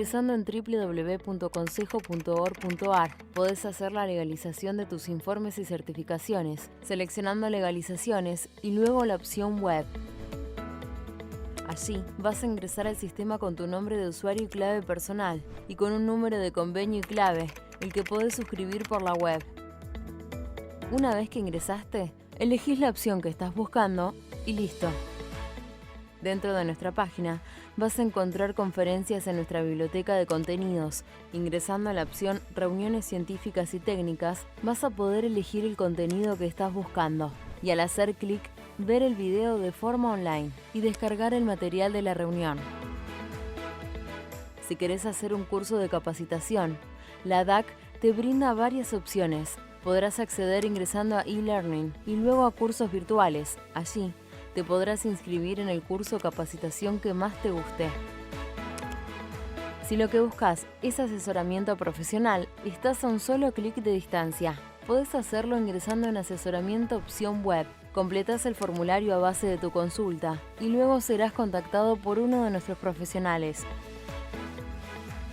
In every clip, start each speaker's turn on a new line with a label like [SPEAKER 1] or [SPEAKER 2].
[SPEAKER 1] Ingresando en www.consejo.org.ar podés hacer la legalización de tus informes y certificaciones, seleccionando legalizaciones y luego la opción web. Allí vas a ingresar al sistema con tu nombre de usuario y clave personal y con un número de convenio y clave, el que podés suscribir por la web. Una vez que ingresaste, elegís la opción que estás buscando y listo. Dentro de nuestra página vas a encontrar conferencias en nuestra biblioteca de contenidos. Ingresando a la opción Reuniones científicas y técnicas, vas a poder elegir el contenido que estás buscando y al hacer clic, ver el video de forma online y descargar el material de la reunión. Si querés hacer un curso de capacitación, la DAC te brinda varias opciones. Podrás acceder ingresando a e-learning y luego a cursos virtuales. Allí te podrás inscribir en el curso o capacitación que más te guste. Si lo que buscas es asesoramiento profesional, estás a un solo clic de distancia. Podés hacerlo ingresando en Asesoramiento opción web. Completás el formulario a base de tu consulta y luego serás contactado por uno de nuestros profesionales.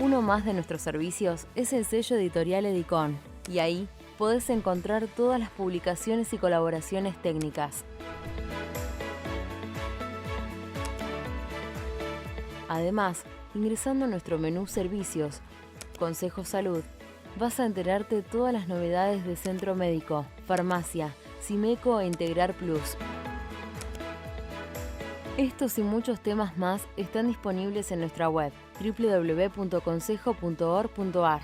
[SPEAKER 1] Uno más de nuestros servicios es el sello editorial Edicon, y ahí podés encontrar todas las publicaciones y colaboraciones técnicas. Además, ingresando a nuestro menú Servicios, Consejo Salud, vas a enterarte de todas las novedades de Centro Médico, Farmacia, Simeco e Integrar Plus. Estos y muchos temas más están disponibles en nuestra web www.consejo.org.ar.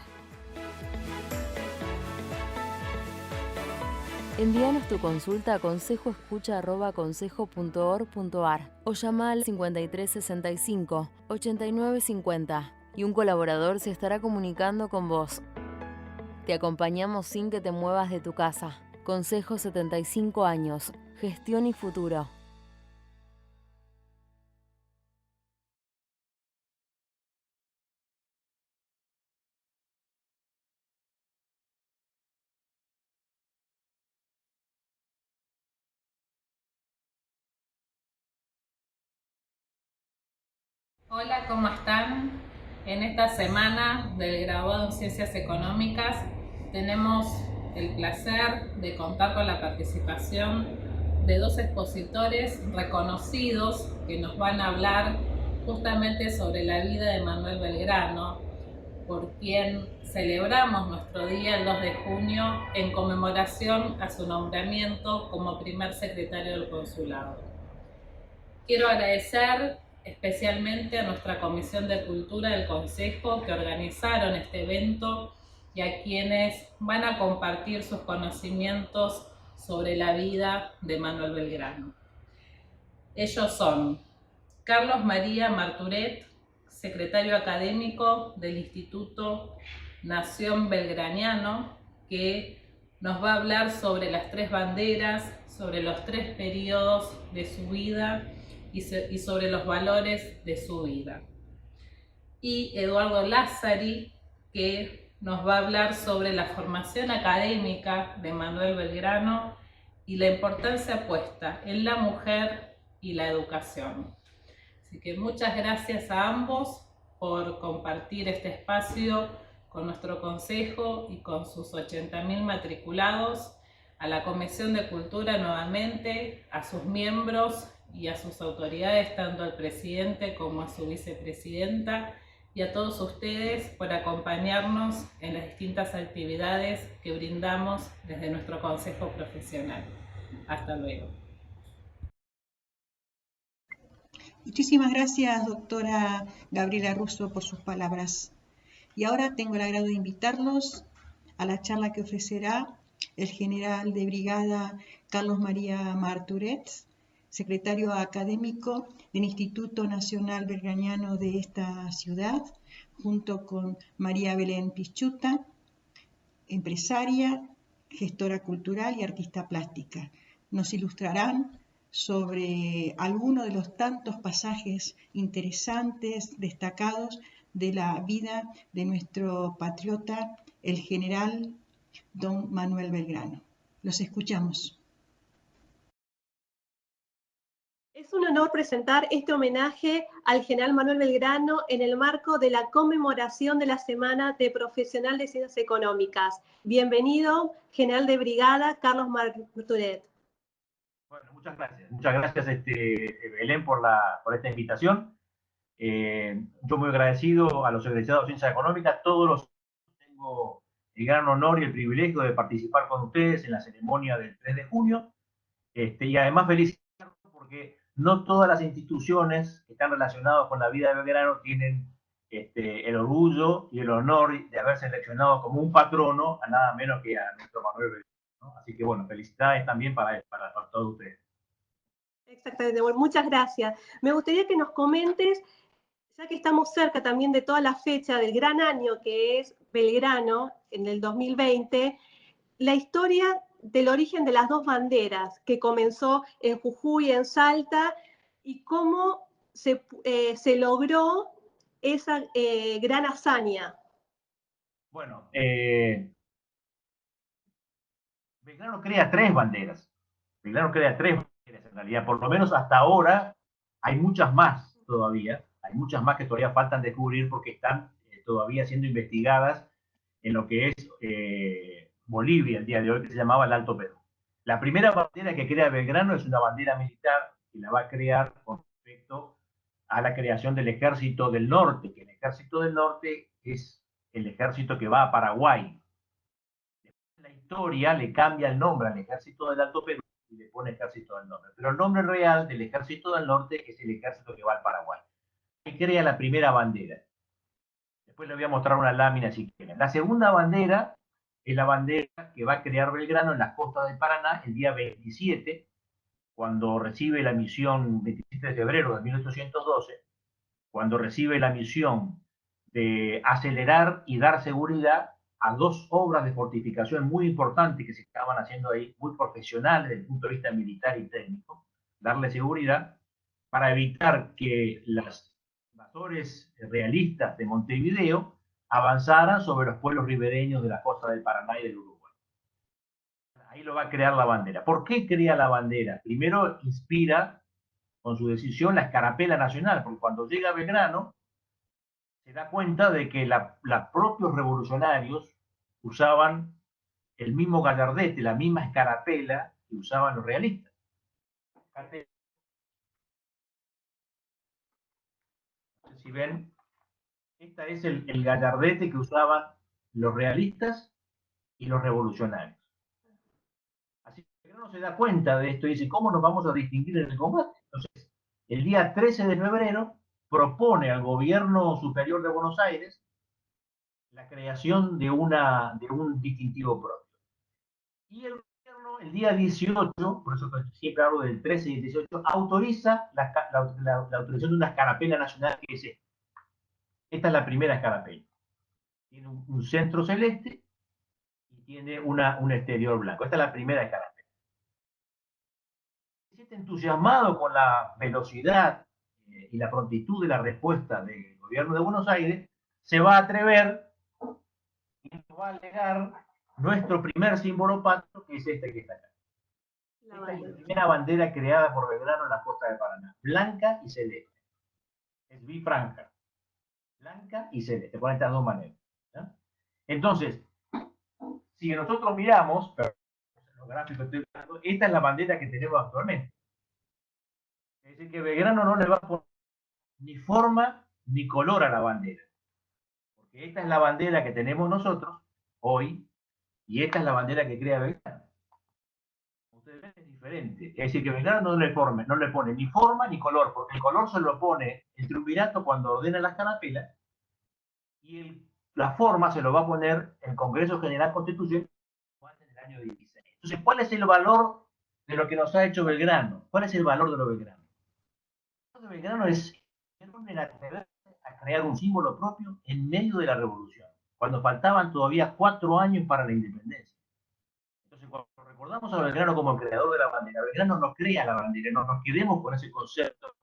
[SPEAKER 1] Envíanos tu consulta a consejoescucha@consejo.org.ar o llama al 5365 8950 y un colaborador se estará comunicando con vos. Te acompañamos sin que te muevas de tu casa. Consejo 75 años. Gestión y futuro.
[SPEAKER 2] Hola, ¿cómo están? En esta semana del graduado en Ciencias Económicas tenemos el placer de contar con la participación de dos expositores reconocidos que nos van a hablar justamente sobre la vida de Manuel Belgrano, por quien celebramos nuestro día el 2 de junio en conmemoración a su nombramiento como primer secretario del consulado. Quiero agradecer especialmente a nuestra Comisión de Cultura del Consejo que organizaron este evento y a quienes van a compartir sus conocimientos sobre la vida de Manuel Belgrano. Ellos son Carlos María Marturet, secretario académico del Instituto Nación Belgraniano, que nos va a hablar sobre las tres banderas, sobre los tres periodos de su vida y sobre los valores de su vida. Y Eduardo Lázari, que nos va a hablar sobre la formación académica de Manuel Belgrano y la importancia puesta en la mujer y la educación. Así que muchas gracias a ambos por compartir este espacio con nuestro consejo y con sus 80.000 matriculados, a la Comisión de Cultura nuevamente, a sus miembros y a sus autoridades, tanto al presidente como a su vicepresidenta, y a todos ustedes por acompañarnos en las distintas actividades que brindamos desde nuestro consejo profesional. Hasta luego.
[SPEAKER 3] Muchísimas gracias, doctora Gabriela Russo, por sus palabras. Y ahora tengo el agrado de invitarlos a la charla que ofrecerá el general de brigada Carlos María Marturet, secretario académico del Instituto Nacional Belgraniano de esta ciudad, junto con María Belén Pichuta, empresaria, gestora cultural y artista plástica. Nos ilustrarán sobre algunos de los tantos pasajes interesantes, destacados de la vida de nuestro patriota, el general don Manuel Belgrano. Los escuchamos.
[SPEAKER 4] Es un honor presentar este homenaje al general Manuel Belgrano en el marco de la conmemoración de la Semana de Profesional de Ciencias Económicas. Bienvenido, general de brigada Carlos Marturet.
[SPEAKER 5] Bueno, muchas gracias Belén por esta invitación. Yo muy agradecido a los egresados de Ciencias Económicas, todos los tengo el gran honor y el privilegio de participar con ustedes en la ceremonia del 3 de junio, y además felicitarlos porque no todas las instituciones que están relacionadas con la vida de Belgrano tienen el orgullo y el honor de haber seleccionado como un patrono a nada menos que a nuestro Manuel Belgrano, ¿no? Así que bueno, felicidades también para todos ustedes.
[SPEAKER 4] Exactamente, bueno, muchas gracias. Me gustaría que nos comentes, ya que estamos cerca también de toda la fecha del gran año que es Belgrano, en el 2020, la historia del origen de las dos banderas, que comenzó en Jujuy y en Salta, y cómo se logró esa gran hazaña.
[SPEAKER 5] Bueno, Belgrano crea tres banderas. Belgrano crea tres banderas en realidad, por lo menos hasta ahora hay muchas más todavía, hay muchas más que todavía faltan descubrir porque están todavía siendo investigadas en lo que es Bolivia el día de hoy, que se llamaba el Alto Perú. La primera bandera que crea Belgrano es una bandera militar que la va a crear con respecto a la creación del Ejército del Norte, que el Ejército del Norte es el ejército que va a Paraguay. La historia le cambia el nombre al Ejército del Alto Perú y le pone Ejército del Norte. Pero el nombre real del Ejército del Norte es el ejército que va al Paraguay. Y crea la primera bandera. Después le voy a mostrar una lámina si quieren. La segunda bandera es la bandera que va a crear Belgrano en las costas del Paraná el día 27, cuando recibe la misión, 27 de febrero de 1812, cuando recibe la misión de acelerar y dar seguridad a dos obras de fortificación muy importantes que se estaban haciendo ahí, muy profesionales desde el punto de vista militar y técnico, darle seguridad para evitar que las invasores realistas de Montevideo avanzaran sobre los pueblos ribereños de la costa del Paraná y del Uruguay. Ahí lo va a crear la bandera. ¿Por qué crea la bandera? Primero inspira con su decisión la escarapela nacional, porque cuando llega Belgrano se da cuenta de que los propios revolucionarios usaban el mismo gallardete, la misma escarapela que usaban los realistas. No sé si ven, este es el gallardete que usaban los realistas y los revolucionarios. Así que uno se da cuenta de esto y dice, ¿cómo nos vamos a distinguir en el combate? Entonces, el día 13 de febrero propone al gobierno superior de Buenos Aires la creación de un distintivo propio. Y el gobierno, el día 18, por eso siempre hablo del 13 y el 18, autoriza la autorización de una escarapela nacional que es esta. Esta es la primera escarapela. Tiene un centro celeste y tiene un exterior blanco. Esta es la primera escarapela. Si está entusiasmado con la velocidad y la prontitud de la respuesta del gobierno de Buenos Aires, se va a atrever y nos va a alegar nuestro primer símbolo patrio, que es este que está acá. Esta es la primera bandera creada por Belgrano en la costa de Paraná, blanca y celeste. Es bifranja, blanca y celeste, con estas dos maneras, ¿no? Entonces, si nosotros miramos, los gráficos estoy usando, esta es la bandera que tenemos actualmente. Es decir, que Belgrano no le va a poner ni forma ni color a la bandera. Porque esta es la bandera que tenemos nosotros hoy y esta es la bandera que crea Belgrano. Ustedes ven, es diferente. Es decir, que Belgrano no le pone ni forma ni color, porque el color se lo pone el triunvirato cuando ordena las carapelas y la forma se lo va a poner el Congreso General Constitucional en el año 16. Entonces, ¿cuál es el valor de lo que nos ha hecho Belgrano? ¿Cuál es el valor de lo Belgrano? El valor de Belgrano es a crear un símbolo propio en medio de la revolución, cuando faltaban todavía 4 años para la independencia. Entonces, cuando recordamos a Belgrano como el creador de la bandera, Belgrano no crea la bandera, no nos quedemos con ese concepto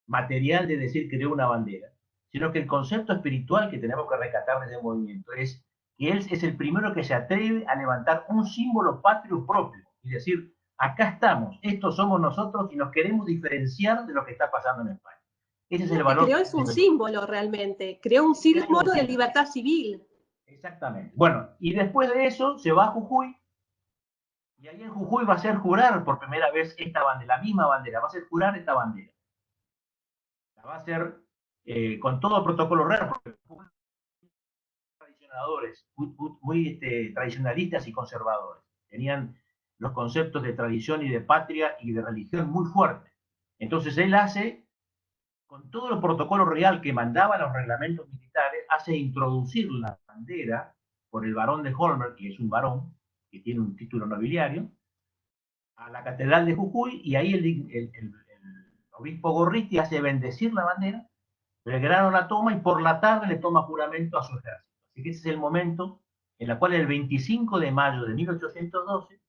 [SPEAKER 5] material de decir creó una bandera, sino que el concepto espiritual que tenemos que rescatar de ese movimiento es que él es el primero que se atreve a levantar un símbolo patrio propio y decir, acá estamos, estos somos nosotros y nos queremos diferenciar de lo que está pasando en España. Ese es el
[SPEAKER 4] Lo que
[SPEAKER 5] valor.
[SPEAKER 4] creó es un símbolo realmente, creó un símbolo de libertad civil.
[SPEAKER 5] Exactamente. Bueno, y después de eso se va a Jujuy, y ahí en Jujuy va a hacer jurar por primera vez esta bandera, la misma bandera, va a hacer jurar esta bandera. La va a hacer con todo el protocolo real, porque tradicionadores, muy tradicionalistas y conservadores. Tenían los conceptos de tradición y de patria y de religión muy fuertes. Entonces él hace, con todo el protocolo real que mandaban los reglamentos militares, hace introducir la bandera por el barón de Holmer, que es un barón que tiene un título nobiliario, a la catedral de Jujuy, y ahí el obispo Gorriti hace bendecir la bandera, Belgrano la toma y por la tarde le toma juramento a su ejército. Así que ese es el momento en el cual el 25 de mayo de 1812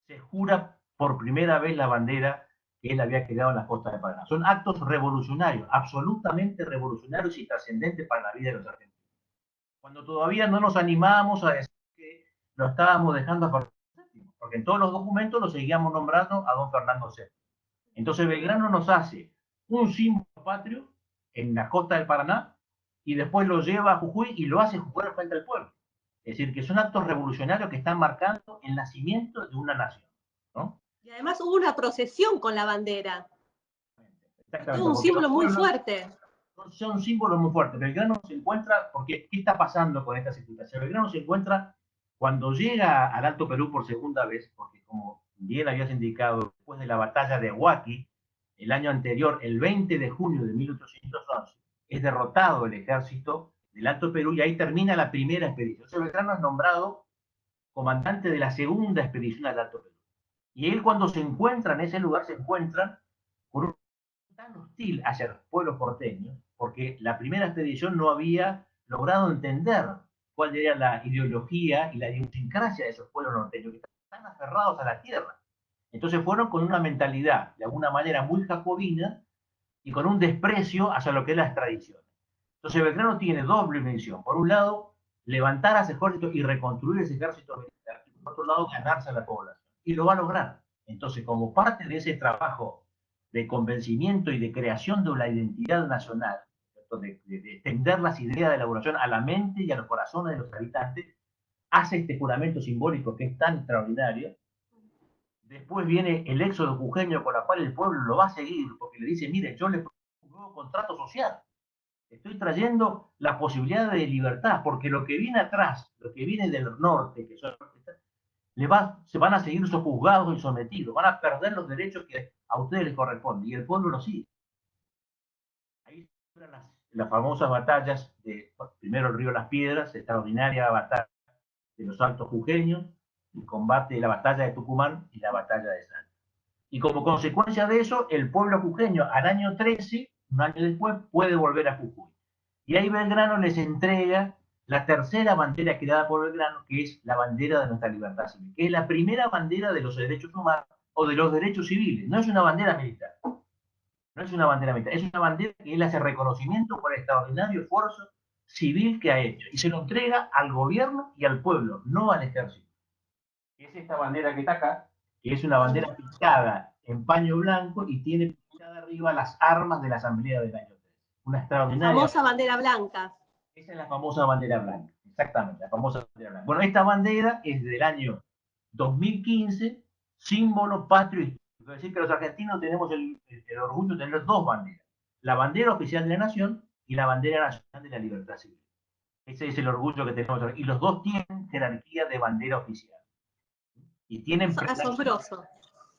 [SPEAKER 5] se jura por primera vez la bandera que él había creado en las costas de Paraná. Son actos revolucionarios, absolutamente revolucionarios y trascendentes para la vida de los argentinos. Cuando todavía no nos animábamos a decir que lo estábamos dejando a Fernando VII, porque en todos los documentos lo seguíamos nombrando a don Fernando VII. Entonces Belgrano nos hace un símbolo patrio en la costa del Paraná y después lo lleva a Jujuy y lo hace jugar frente al pueblo. Es decir, que son actos revolucionarios que están marcando el nacimiento de una nación, ¿no?
[SPEAKER 4] Y además hubo una procesión con la bandera.
[SPEAKER 5] Exactamente.
[SPEAKER 4] Todo un símbolo muy fuerte.
[SPEAKER 5] Son símbolos muy fuertes. Belgrano se encuentra, porque ¿qué está pasando con esta situación? Belgrano se encuentra cuando llega al Alto Perú por segunda vez, porque como bien habías indicado, después de la batalla de Huaki, el año anterior, el 20 de junio de 1811, es derrotado el ejército del Alto Perú y ahí termina la primera expedición. Entonces Belgrano es nombrado comandante de la segunda expedición al Alto Perú. Y él cuando se encuentra en ese lugar, se encuentra con un tan hostil hacia los pueblos porteños, porque la primera expedición no había logrado entender cuál era la ideología y la idiosincrasia de esos pueblos norteños, que están aferrados a la tierra. Entonces fueron con una mentalidad, de alguna manera, muy jacobina y con un desprecio hacia lo que es las tradiciones. Entonces Belgrano tiene doble misión. Por un lado, levantar a ese ejército y reconstruir ese ejército militar. Y por otro lado, ganarse a la población. Y lo va a lograr. Entonces, como parte de ese trabajo de convencimiento y de creación de una identidad nacional, de extender las ideas de elaboración a la mente y a los corazones de los habitantes, hace este juramento simbólico que es tan extraordinario. Después viene el éxodo jujeño con la cual el pueblo lo va a seguir, porque le dice, mire, yo le propongo un nuevo contrato social. Estoy trayendo la posibilidad de libertad, porque lo que viene atrás, lo que viene del norte, que son, se van a seguir sojuzgados y sometidos, van a perder los derechos que a ustedes les corresponden, y el pueblo lo sigue. Ahí fueron las famosas batallas de, primero el río Las Piedras, extraordinaria batalla de los Altos Jujeños, el combate de la batalla de Tucumán y la batalla de Salta. Y como consecuencia de eso, el pueblo jujeño al año 13, un año después, puede volver a Jujuy. Y ahí Belgrano les entrega la tercera bandera creada por Belgrano, que es la bandera de nuestra libertad civil, que es la primera bandera de los derechos humanos o de los derechos civiles. No es una bandera militar. No es una bandera militar. Es una bandera que él hace reconocimiento por el extraordinario esfuerzo civil que ha hecho. Y se lo entrega al gobierno y al pueblo, no al ejército. Es esta bandera que está acá, que es una bandera pintada en paño blanco y tiene pintada arriba las armas de la Asamblea del año 3. Una extraordinaria.
[SPEAKER 4] La famosa bandera blanca.
[SPEAKER 5] Esa es la famosa bandera blanca, exactamente, la famosa bandera blanca. Bueno, esta bandera es del año 2015, símbolo patrio histórico. Es decir, que los argentinos tenemos el orgullo de tener dos banderas. La bandera oficial de la nación y la bandera nacional de la libertad civil. Ese es el orgullo que tenemos. Y los dos tienen jerarquía de bandera oficial. Y tienen
[SPEAKER 4] Eso es asombroso.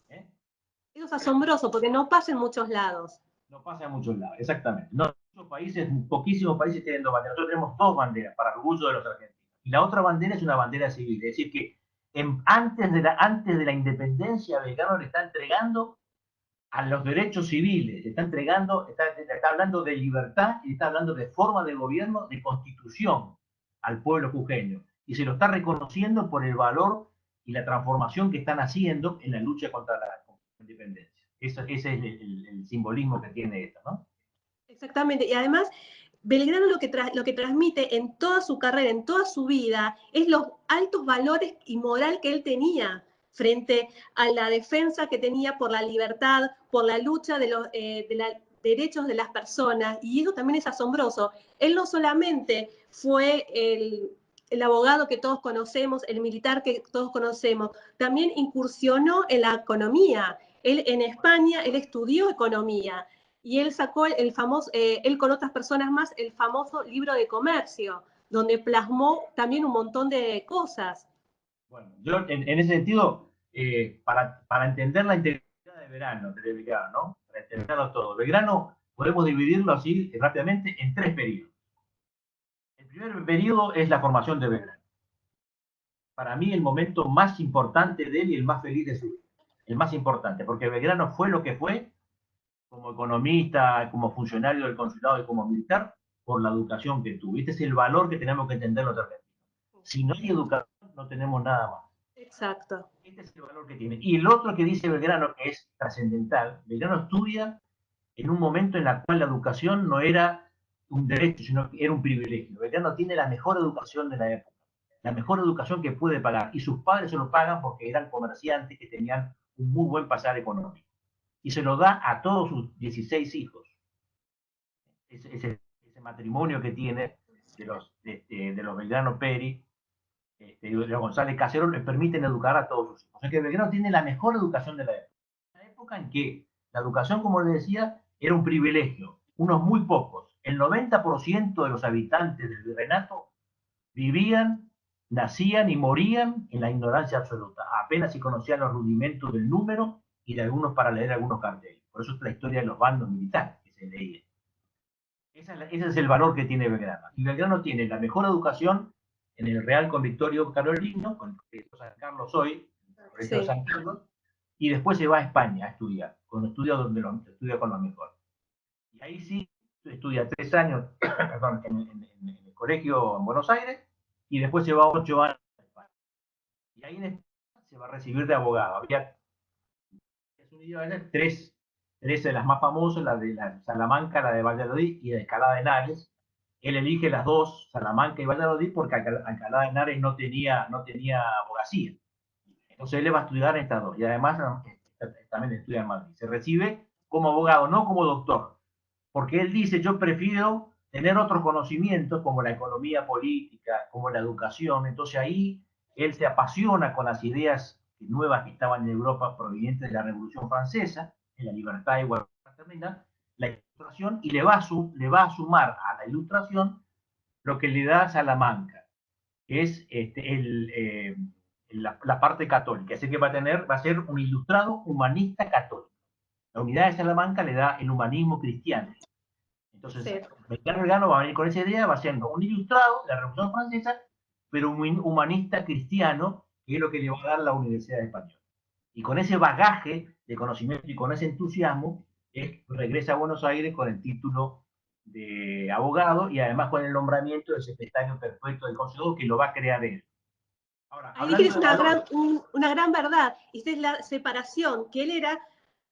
[SPEAKER 4] Eso es asombroso porque no pasa en muchos lados.
[SPEAKER 5] No pasa en muchos lados, exactamente. No, muchos países, poquísimos países tienen dos banderas. Nosotros tenemos dos banderas para el orgullo de los argentinos. Y la otra bandera es una bandera civil. Es decir, que antes de la independencia, Belgrano le está entregando a los derechos civiles, le está entregando, está hablando de libertad y está hablando de forma de gobierno, de constitución al pueblo jujeño. Y se lo está reconociendo por el valor y la transformación que están haciendo en la lucha contra la independencia. Ese es el simbolismo que tiene esto, ¿no?
[SPEAKER 4] Exactamente, y además Belgrano lo que transmite en toda su carrera, en toda su vida, es los altos valores y moral que él tenía. frente a la defensa que tenía por la libertad, por la lucha de los derechos de las personas, y eso también es asombroso. Él no solamente fue el abogado que todos conocemos, el militar que todos conocemos, también incursionó en la economía. Él en España, él estudió economía, y él sacó él con otras personas más, el famoso libro de comercio, donde plasmó también un montón de cosas.
[SPEAKER 5] Bueno, yo en ese sentido, para entender la integridad de Belgrano, ¿no? Para entenderlo todo. Belgrano podemos dividirlo así rápidamente en 3 periodos. El primer periodo es la formación de Belgrano. Para mí el momento más importante de él y el más feliz de su vida. El más importante, porque Belgrano fue lo que fue como economista, como funcionario del consulado y como militar, por la educación que tuvo. Este es el valor que tenemos que entender los argentinos. Si no hay educación, no tenemos nada más.
[SPEAKER 4] Exacto.
[SPEAKER 5] Este es el valor que tiene. Y el otro que dice Belgrano, que es trascendental, Belgrano estudia en un momento en el cual la educación no era un derecho, sino que era un privilegio. Belgrano tiene la mejor educación de la época, la mejor educación que puede pagar, y sus padres se lo pagan porque eran comerciantes que tenían un muy buen pasar económico. Y se lo da a todos sus 16 hijos. Ese matrimonio que tiene de los Belgrano Peri, de los González Casero, les permiten educar a todos sus hijos. O sea que Belgrano tiene la mejor educación de la época. Una época en que la educación, como les decía, era un privilegio. Unos muy pocos. El 90% de los habitantes del virreinato vivían, nacían y morían en la ignorancia absoluta. Apenas si conocían los rudimentos del número y de algunos para leer algunos carteles. Por eso es la historia de los bandos militares que se leían. Ese es el valor que tiene Belgrano. Y Belgrano tiene la mejor educación en el Real Convictorio Carolino, con el Colegio San Carlos hoy, el Colegio de San Carlos, y después se va a España a estudiar, estudia con lo mejor. Y ahí sí estudia 3 años perdón, en el colegio en Buenos Aires, y después se va 8 años a España. Y ahí en España se va a recibir de abogado. Había tres de las más famosas, la de Salamanca, la de Valladolid y de Alcalá de Henares. Él elige las dos, Salamanca y Valladolid, porque Alcalá de Henares no tenía abogacía. Entonces él le va a estudiar en estas dos. Y además también estudia en Madrid. Se recibe como abogado, no como doctor. Porque él dice, yo prefiero tener otros conocimientos, como la economía política, como la educación. Entonces ahí él se apasiona con las ideas nuevas que estaban en Europa provenientes de la Revolución Francesa, en la libertad, igualdad, fraternidad, la ilustración, y le va a sumar a la ilustración lo que le da Salamanca, que es la parte católica. Así que va a ser un ilustrado humanista católico. La unidad de Salamanca le da el humanismo cristiano. Entonces, Belgrano va a venir con esa idea, va siendo un ilustrado de la Revolución Francesa, pero un humanista cristiano, que es lo que le va a dar la Universidad Española. Y con ese bagaje de conocimiento y con ese entusiasmo, regresa a Buenos Aires con el título de abogado y además con el nombramiento del secretario perpetuo del Consejo, que lo va a crear él.
[SPEAKER 4] Ahora, ahí es una gran verdad, y esta es la separación, que él era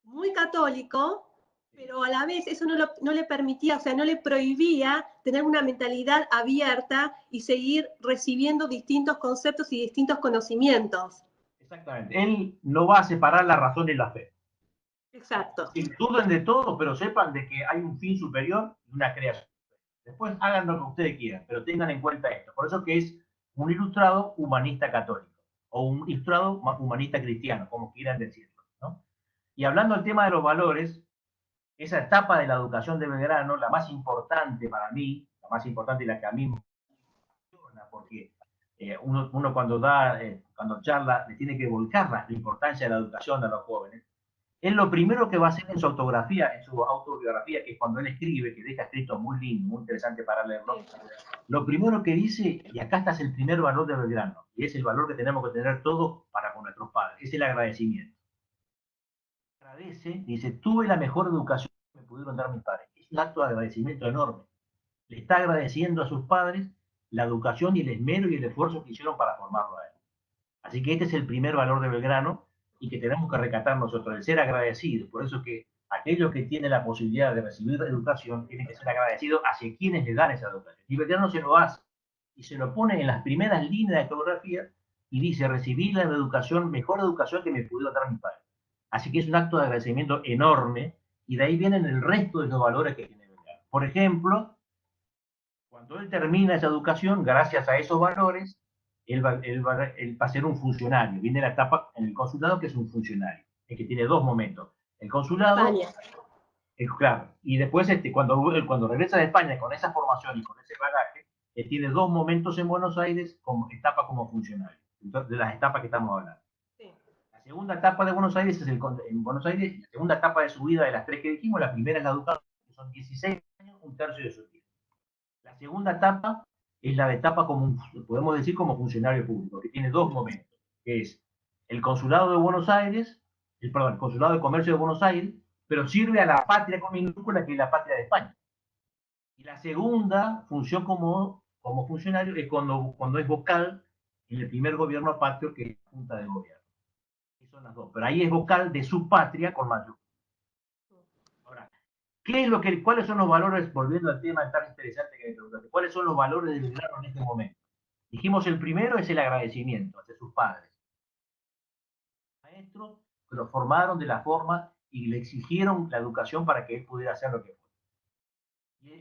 [SPEAKER 4] muy católico, pero a la vez eso no le permitía, o sea, no le prohibía tener una mentalidad abierta y seguir recibiendo distintos conceptos y distintos conocimientos.
[SPEAKER 5] Exactamente. Él no va a separar la razón y la fe.
[SPEAKER 4] Exacto.
[SPEAKER 5] Duden de todo, pero sepan de que hay un fin superior y una creación. Después hagan lo que ustedes quieran, pero tengan en cuenta esto. Por eso que es un ilustrado humanista católico o un ilustrado humanista cristiano, como quieran decirlo, ¿no? Y hablando del tema de los valores, esa etapa de la educación de Belgrano, la más importante para mí, la más importante y la que a mí me emociona, porque uno cuando charla, le tiene que volcar la importancia de la educación a los jóvenes. Él lo primero que va a hacer en su autobiografía, que es cuando él escribe, que deja escrito muy lindo, muy interesante para leerlo, lo primero que dice, y acá está el primer valor de Belgrano, y es el valor que tenemos que tener todos para con nuestros padres, es el agradecimiento. Agradece, dice, tuve la mejor educación que me pudieron dar mis padres. Es un acto de agradecimiento enorme. Le está agradeciendo a sus padres la educación y el esmero y el esfuerzo que hicieron para formarlo a él. Así que este es el primer valor de Belgrano y que tenemos que recatar nosotros, el ser agradecidos. Por eso que aquellos que tienen la posibilidad de recibir educación tienen que ser agradecidos hacia quienes le dan esa educación. Y Belgrano se lo hace y se lo pone en las primeras líneas de la autobiografía y dice, recibí la educación, mejor educación que me pudieron dar mi padre. Así que es un acto de agradecimiento enorme, y de ahí vienen el resto de los valores que tiene Belgrano. Por ejemplo, cuando él termina esa educación, gracias a esos valores, él va a ser un funcionario. Viene la etapa en el consulado que es un funcionario, es que tiene dos momentos. El consulado, claro, y después cuando regresa de España con esa formación y con ese bagaje, tiene dos momentos en Buenos Aires como etapa como funcionario, de las etapas que estamos hablando. Sí. La segunda etapa de Buenos Aires es en Buenos Aires, la segunda etapa de su vida de las tres que dijimos, la primera es la educación, que son 16 años, un tercio de su vida. La segunda etapa es la etapa, podemos decir, como funcionario público, que tiene dos momentos, que es el Consulado de Buenos Aires, el Consulado de Comercio de Buenos Aires, pero sirve a la patria con minúscula, que es la patria de España. Y la segunda función como funcionario es cuando es vocal en el primer gobierno patrio, que es la Junta de Gobierno. Y son las dos, pero ahí es vocal de su patria con mayúscula. Ahora, ¿cuáles son los valores, volviendo al tema tan interesante que me preguntaste, cuáles son los valores de Belgrano en este momento? Dijimos, el primero es el agradecimiento hacia sus padres. Maestros que lo formaron de la forma y le exigieron la educación para que él pudiera hacer lo que fue.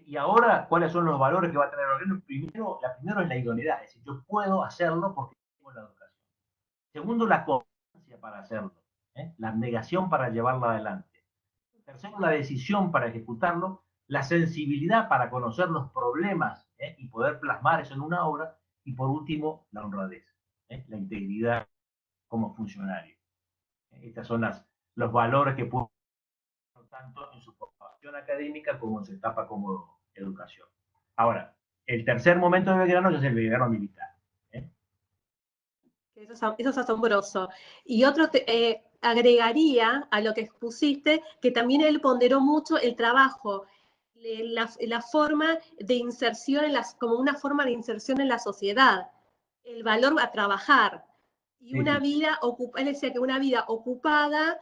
[SPEAKER 5] Y ahora, ¿cuáles son los valores que va a tener Belgrano? Primero es la idoneidad, es decir, yo puedo hacerlo porque tengo la educación. Segundo, la constancia para hacerlo, la abnegación para llevarlo adelante. Tercero, la decisión para ejecutarlo, la sensibilidad para conocer los problemas y poder plasmar eso en una obra, y por último, la honradez, la integridad como funcionario. Estos son los valores que puedo tanto en su formación académica como en su etapa como educación. Ahora, el tercer momento de Belgrano es el Belgrano militar.
[SPEAKER 4] Eso es asombroso. Y otro agregaría a lo que expusiste que también él ponderó mucho el trabajo, la forma de inserción, como una forma de inserción en la sociedad, el valor a trabajar. Y una vida él decía que una vida ocupada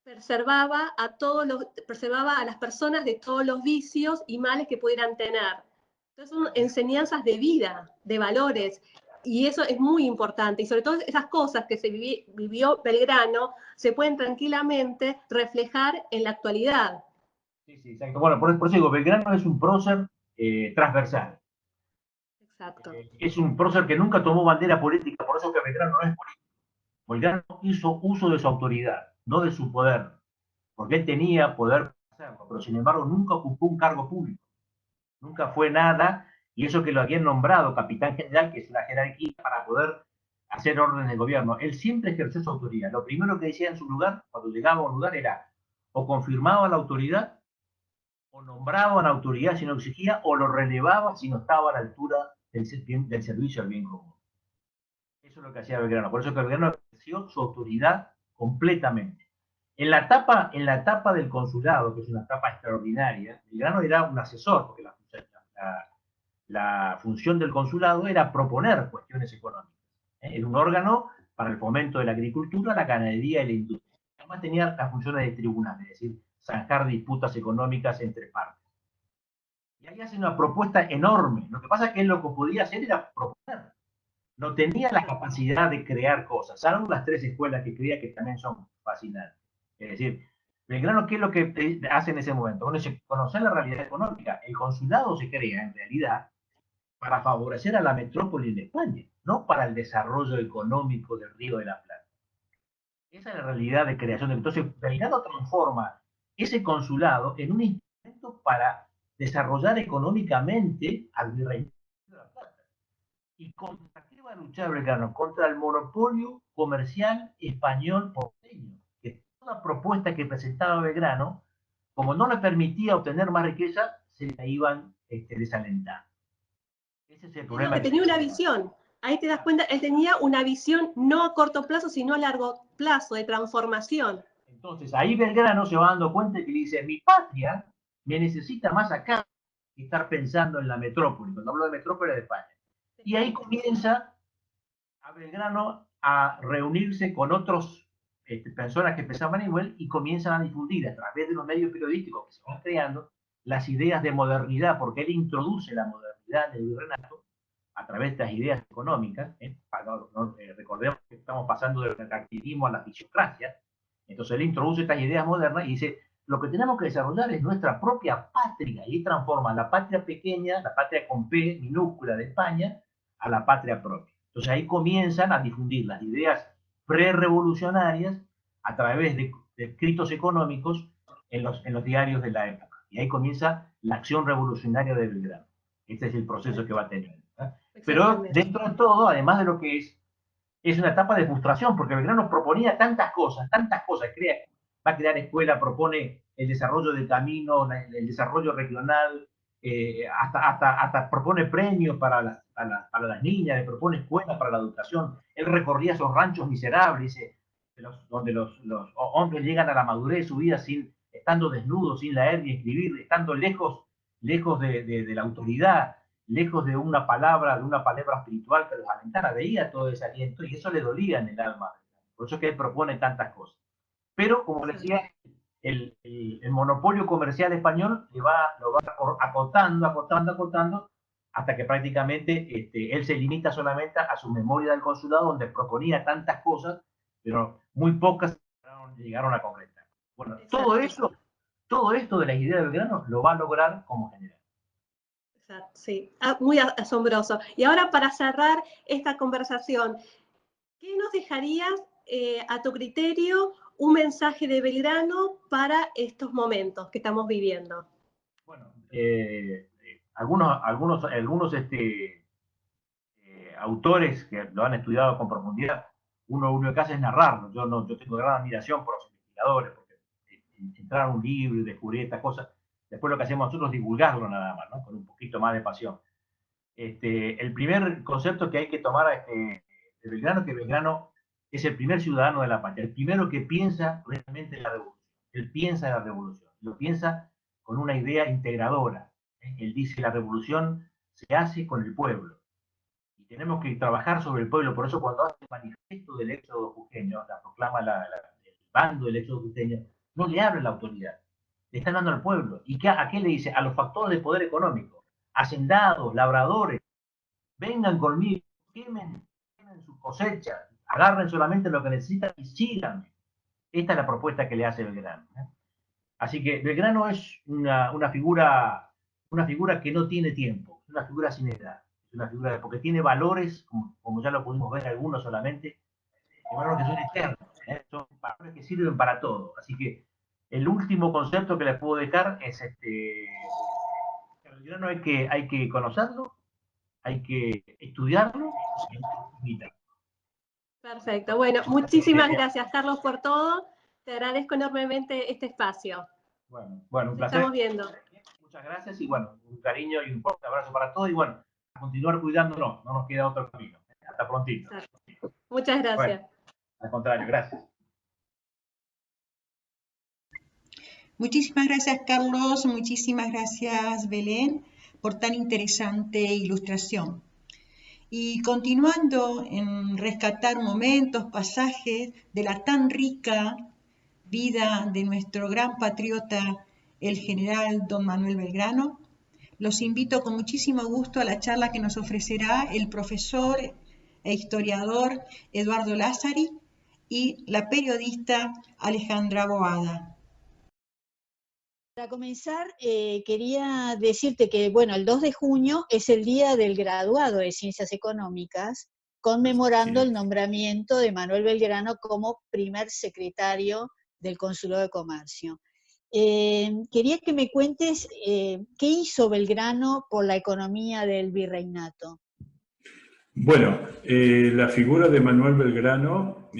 [SPEAKER 4] preservaba a las personas de todos los vicios y males que pudieran tener. Entonces son enseñanzas de vida, de valores. Y eso es muy importante, y sobre todo esas cosas que se vivió Belgrano se pueden tranquilamente reflejar en la actualidad.
[SPEAKER 5] Sí, exacto. Bueno, por eso digo, Belgrano es un prócer transversal.
[SPEAKER 4] Exacto.
[SPEAKER 5] Es un prócer que nunca tomó bandera política, por eso que Belgrano no es político. Belgrano hizo uso de su autoridad, no de su poder, porque él tenía poder para hacerlo, pero sin embargo nunca ocupó un cargo público, nunca fue nada, y eso que lo habían nombrado capitán general, que es una jerarquía para poder hacer órdenes de gobierno. Él siempre ejerció su autoridad. Lo primero que decía en su lugar, cuando llegaba a un lugar, era o confirmaba la autoridad, o nombraba a la autoridad si no exigía, o lo relevaba si no estaba a la altura del servicio al bien común. Eso es lo que hacía Belgrano. Por eso que Belgrano ejerció su autoridad completamente. En la etapa del consulado, que es una etapa extraordinaria, Belgrano era un asesor, porque la función del consulado era proponer cuestiones económicas. Era un órgano para el fomento de la agricultura, la ganadería y la industria. Además tenía las funciones de tribunal, es decir, zanjar disputas económicas entre partes. Y ahí hace una propuesta enorme. Lo que pasa es que él lo que podía hacer era proponer. No tenía la capacidad de crear cosas, salvo las tres escuelas que crea, que también son fascinantes. Es decir, Belgrano, ¿qué es lo que hace en ese momento? Bueno, es conocer la realidad económica. El consulado se crea, en realidad, para favorecer a la metrópoli de España, no para el desarrollo económico del Río de la Plata. Esa es la realidad de creación. Entonces, Belgrano transforma ese consulado en un instrumento para desarrollar económicamente al Virreinato de la Plata. ¿Y contra qué va a luchar Belgrano? Contra el monopolio comercial español porteño. Que toda propuesta que presentaba Belgrano, como no le permitía obtener más riqueza, se la iban desalentando. Ese es el problema.
[SPEAKER 4] Que tenía una visión. Ahí te das cuenta, él tenía una visión no a corto plazo, sino a largo plazo, de transformación.
[SPEAKER 5] Entonces, ahí Belgrano se va dando cuenta que le dice, mi patria me necesita más acá que estar pensando en la metrópoli. Cuando hablo de metrópoli de España. Y ahí comienza a Belgrano a reunirse con otros personas que pensaban igual y comienzan a difundir a través de los medios periodísticos que se van creando las ideas de modernidad, porque él introduce la modernidad en el virreinato a través de las ideas económicas, recordemos que estamos pasando del mercantilismo a la fisiocracia, entonces él introduce estas ideas modernas y dice, lo que tenemos que desarrollar es nuestra propia patria, y transforma la patria pequeña, la patria con P minúscula de España, a la patria propia. Entonces ahí comienzan a difundir las ideas pre-revolucionarias a través de escritos económicos en los diarios de la época. Y ahí comienza la acción revolucionaria de Belgrano. Este es el proceso que va a tener. Pero dentro de todo, además de lo que es una etapa de frustración, porque Belgrano proponía tantas cosas, va a crear escuela, propone el desarrollo del camino, el desarrollo regional, hasta propone premios para las niñas, le propone escuelas para la educación. Él recorría esos ranchos miserables, donde los hombres llegan a la madurez de su vida estando desnudos, sin leer ni escribir, estando lejos de la autoridad, lejos de una palabra espiritual que los alentara. Veía todo ese aliento y eso le dolía en el alma. Por eso es que él propone tantas cosas. Pero, como decía, el monopolio comercial español lo va acotando, hasta que prácticamente él se limita solamente a su memoria del consulado, donde proponía tantas cosas, pero muy pocas llegaron a concretar. Bueno, todo esto de la idea de Belgrano lo va a lograr como general.
[SPEAKER 4] Exacto, sí, muy asombroso. Y ahora, para cerrar esta conversación, ¿qué nos dejarías, a tu criterio, un mensaje de Belgrano para estos momentos que estamos viviendo?
[SPEAKER 5] Bueno, algunos autores que lo han estudiado con profundidad, uno que hace es narrarlo. Yo tengo gran admiración por los investigadores, porque entrar a un libro y descubrir estas cosas, después lo que hacemos nosotros es divulgarlo nada más, ¿no? Con un poquito más de pasión. El primer concepto que hay que tomar de Belgrano es que Belgrano es el primer ciudadano de la patria, el primero que piensa realmente en la revolución. Él piensa en la revolución, lo piensa con una idea integradora. Él dice, la revolución se hace con el pueblo. Y tenemos que trabajar sobre el pueblo. Por eso cuando hace el manifiesto del éxodo jujeño, la proclama el bando del éxodo jujeño, no le habla a la autoridad, le están dando al pueblo. ¿Y a qué le dice? A los factores de poder económico, hacendados, labradores, vengan conmigo, quemen sus cosechas, agarren solamente lo que necesitan y síganme. Esta es la propuesta que le hace Belgrano. Así que Belgrano es una figura que no tiene tiempo, es una figura sin edad, es una figura porque tiene valores, como ya lo pudimos ver algunos solamente, valores que son eternos, son valores que sirven para todo. Así que el último concepto que les puedo dejar es Belgrano hay que conocerlo, hay que estudiarlo y hay que imitarlo.
[SPEAKER 4] Perfecto. Bueno, muchísimas gracias, Carlos, por todo. Te agradezco enormemente este espacio.
[SPEAKER 5] Bueno, un placer.
[SPEAKER 4] Estamos viendo.
[SPEAKER 5] Muchas gracias y bueno, un cariño y un fuerte abrazo para todos y bueno, a continuar cuidándonos, no nos queda otro camino. Hasta prontito.
[SPEAKER 4] Muchas gracias.
[SPEAKER 5] Bueno, al contrario, gracias.
[SPEAKER 3] Muchísimas gracias, Carlos. Muchísimas gracias, Belén, por tan interesante ilustración. Y continuando en rescatar momentos, pasajes de la tan rica vida de nuestro gran patriota, el general don Manuel Belgrano, los invito con muchísimo gusto a la charla que nos ofrecerá el profesor e historiador Eduardo Lázari y la periodista Alejandra Boada.
[SPEAKER 6] Para comenzar, quería decirte que, bueno, el 2 de junio es el día del graduado de Ciencias Económicas, conmemorando el nombramiento de Manuel Belgrano como primer secretario del Consulado de Comercio. Quería que me cuentes qué hizo Belgrano por la economía del virreinato.
[SPEAKER 7] Bueno, la figura de Manuel Belgrano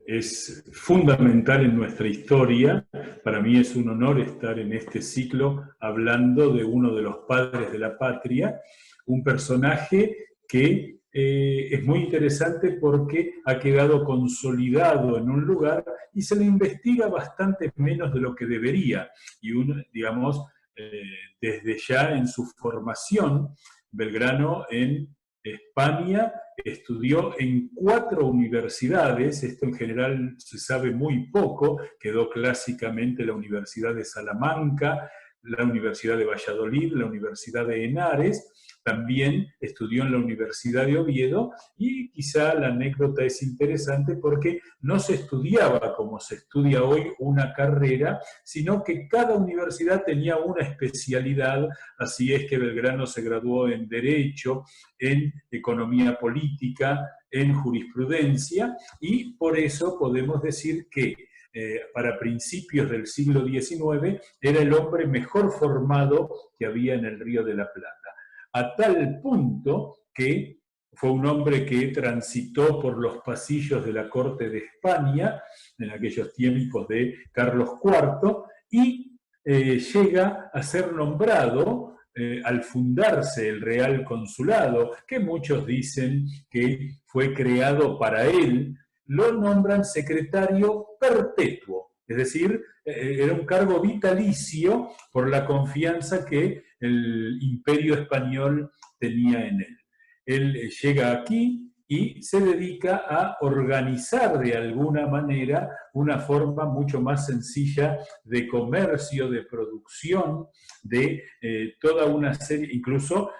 [SPEAKER 7] es fundamental en nuestra historia. Para mí es un honor estar en este ciclo hablando de uno de los padres de la patria, un personaje que es muy interesante porque ha quedado consolidado en un lugar y se le investiga bastante menos de lo que debería. Y digamos, desde ya en su formación, Belgrano en España estudió en 4 universidades, esto en general se sabe muy poco, quedó clásicamente la Universidad de Salamanca, la Universidad de Valladolid, la Universidad de Henares, también estudió en la Universidad de Oviedo, y quizá la anécdota es interesante porque no se estudiaba como se estudia hoy una carrera, sino que cada universidad tenía una especialidad. Así es que Belgrano se graduó en Derecho, en Economía Política, en Jurisprudencia, y por eso podemos decir que para principios del siglo XIX era el hombre mejor formado que había en el Río de la Plata. A tal punto que fue un hombre que transitó por los pasillos de la corte de España, en aquellos tiempos de Carlos IV, y llega a ser nombrado, al fundarse el Real Consulado, que muchos dicen que fue creado para él, lo nombran secretario perpetuo, es decir, era un cargo vitalicio por la confianza que el Imperio Español tenía en él. Él llega aquí y se dedica a organizar de alguna manera una forma mucho más sencilla de comercio, de producción, de toda una serie, incluso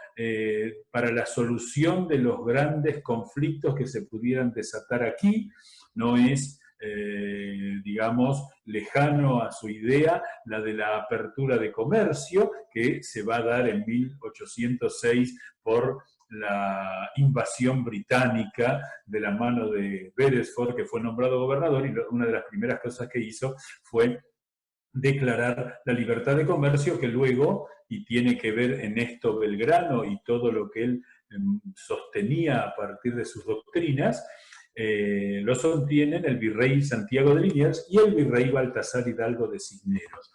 [SPEAKER 7] para la solución de los grandes conflictos que se pudieran desatar aquí. No es, digamos, lejano a su idea la de la apertura de comercio, que se va a dar en 1806 por la invasión británica de la mano de Beresford, que fue nombrado gobernador, y una de las primeras cosas que hizo fue declarar la libertad de comercio, que luego, y tiene que ver en esto Belgrano y todo lo que él sostenía a partir de sus doctrinas, lo sostienen el virrey Santiago de Liniers y el virrey Baltasar Hidalgo de Cisneros.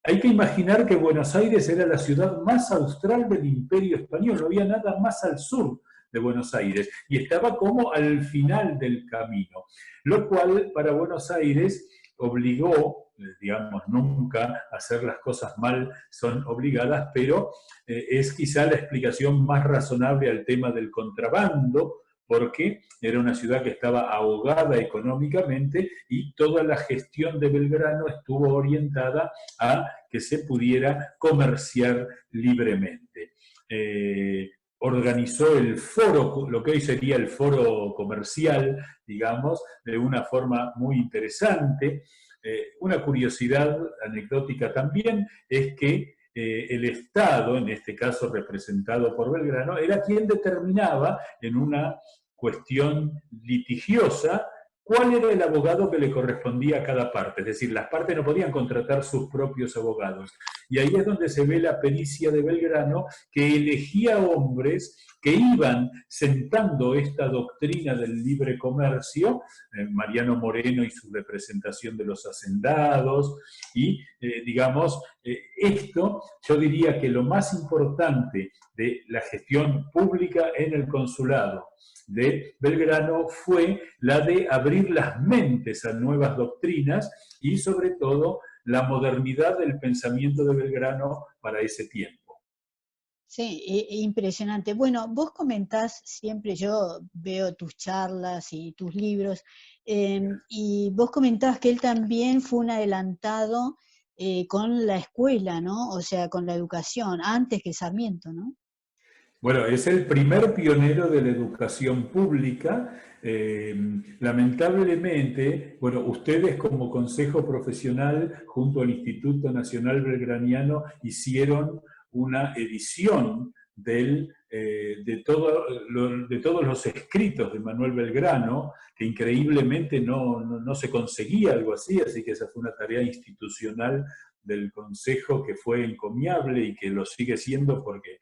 [SPEAKER 7] Hay que imaginar que Buenos Aires era la ciudad más austral del Imperio Español, no había nada más al sur de Buenos Aires, y estaba como al final del camino, lo cual para Buenos Aires obligó, digamos, nunca hacer las cosas mal son obligadas, pero es quizá la explicación más razonable al tema del contrabando, porque era una ciudad que estaba ahogada económicamente y toda la gestión de Belgrano estuvo orientada a que se pudiera comerciar libremente. Organizó el foro, lo que hoy sería el foro comercial, digamos, de una forma muy interesante. Una curiosidad anecdótica también es que el Estado, en este caso representado por Belgrano, era quien determinaba en una cuestión litigiosa cuál era el abogado que le correspondía a cada parte. Es decir, las partes no podían contratar sus propios abogados. Y ahí es donde se ve la pericia de Belgrano, que elegía hombres que iban sentando esta doctrina del libre comercio, Mariano Moreno y su representación de los hacendados, y digamos, esto yo diría que lo más importante de la gestión pública en el consulado de Belgrano fue la de abrir las mentes a nuevas doctrinas y sobre todo la modernidad del pensamiento de Belgrano para ese tiempo.
[SPEAKER 6] Sí, impresionante. Bueno, vos comentás siempre, yo veo tus charlas y tus libros, y vos comentabas que él también fue un adelantado con la escuela, ¿no? O sea, con la educación, antes que Sarmiento, ¿no?
[SPEAKER 7] Bueno, es el primer pionero de la educación pública. Lamentablemente, bueno, ustedes como Consejo Profesional, junto al Instituto Nacional Belgraniano, hicieron una edición de todos los escritos de Manuel Belgrano, que increíblemente no se conseguía algo así que esa fue una tarea institucional del Consejo que fue encomiable y que lo sigue siendo porque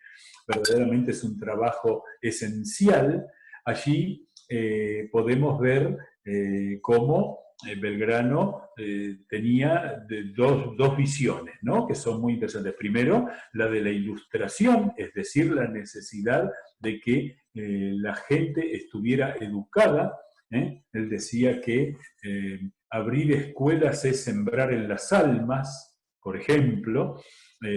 [SPEAKER 7] verdaderamente es un trabajo esencial. Allí podemos ver cómo Belgrano tenía dos visiones, ¿no?, que son muy interesantes. Primero, la de la ilustración, es decir, la necesidad de que la gente estuviera educada. Él decía que abrir escuelas es sembrar en las almas, por ejemplo.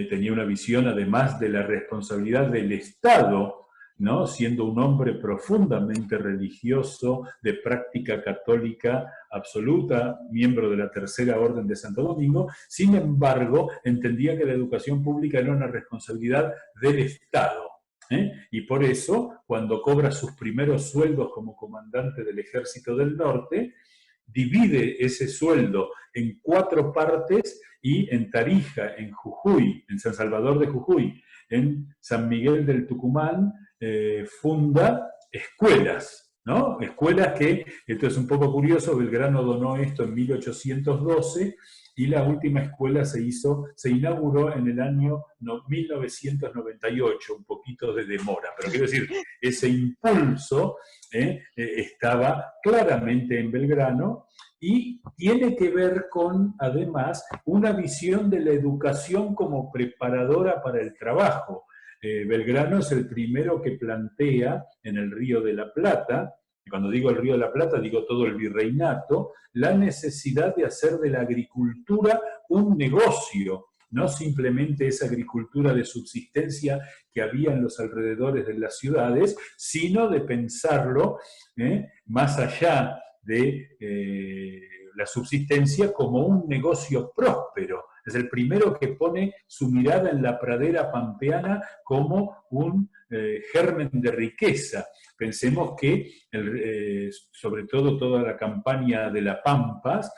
[SPEAKER 7] Tenía una visión, además de la responsabilidad del Estado ¿no? Siendo un hombre profundamente religioso, de práctica católica absoluta, miembro de la Tercera Orden de Santo Domingo. Sin embargo, entendía que la educación pública era una responsabilidad del Estado. Y por eso, cuando cobra sus primeros sueldos como comandante del Ejército del Norte, divide ese sueldo en 4 partes y en Tarija, en Jujuy, en San Salvador de Jujuy, en San Miguel del Tucumán, funda escuelas, ¿no? Escuelas que, esto es un poco curioso, Belgrano donó esto en 1812 y la última escuela se inauguró en el año 1998, un poquito de demora, pero quiero decir, ese impulso estaba claramente en Belgrano y tiene que ver con, además, una visión de la educación como preparadora para el trabajo. Belgrano es el primero que plantea en el Río de la Plata, y cuando digo el Río de la Plata digo todo el virreinato, la necesidad de hacer de la agricultura un negocio, no simplemente esa agricultura de subsistencia que había en los alrededores de las ciudades, sino de pensarlo más allá de la subsistencia como un negocio próspero. Es el primero que pone su mirada en la pradera pampeana como un germen de riqueza. Pensemos que, sobre todo toda la campaña de las Pampas,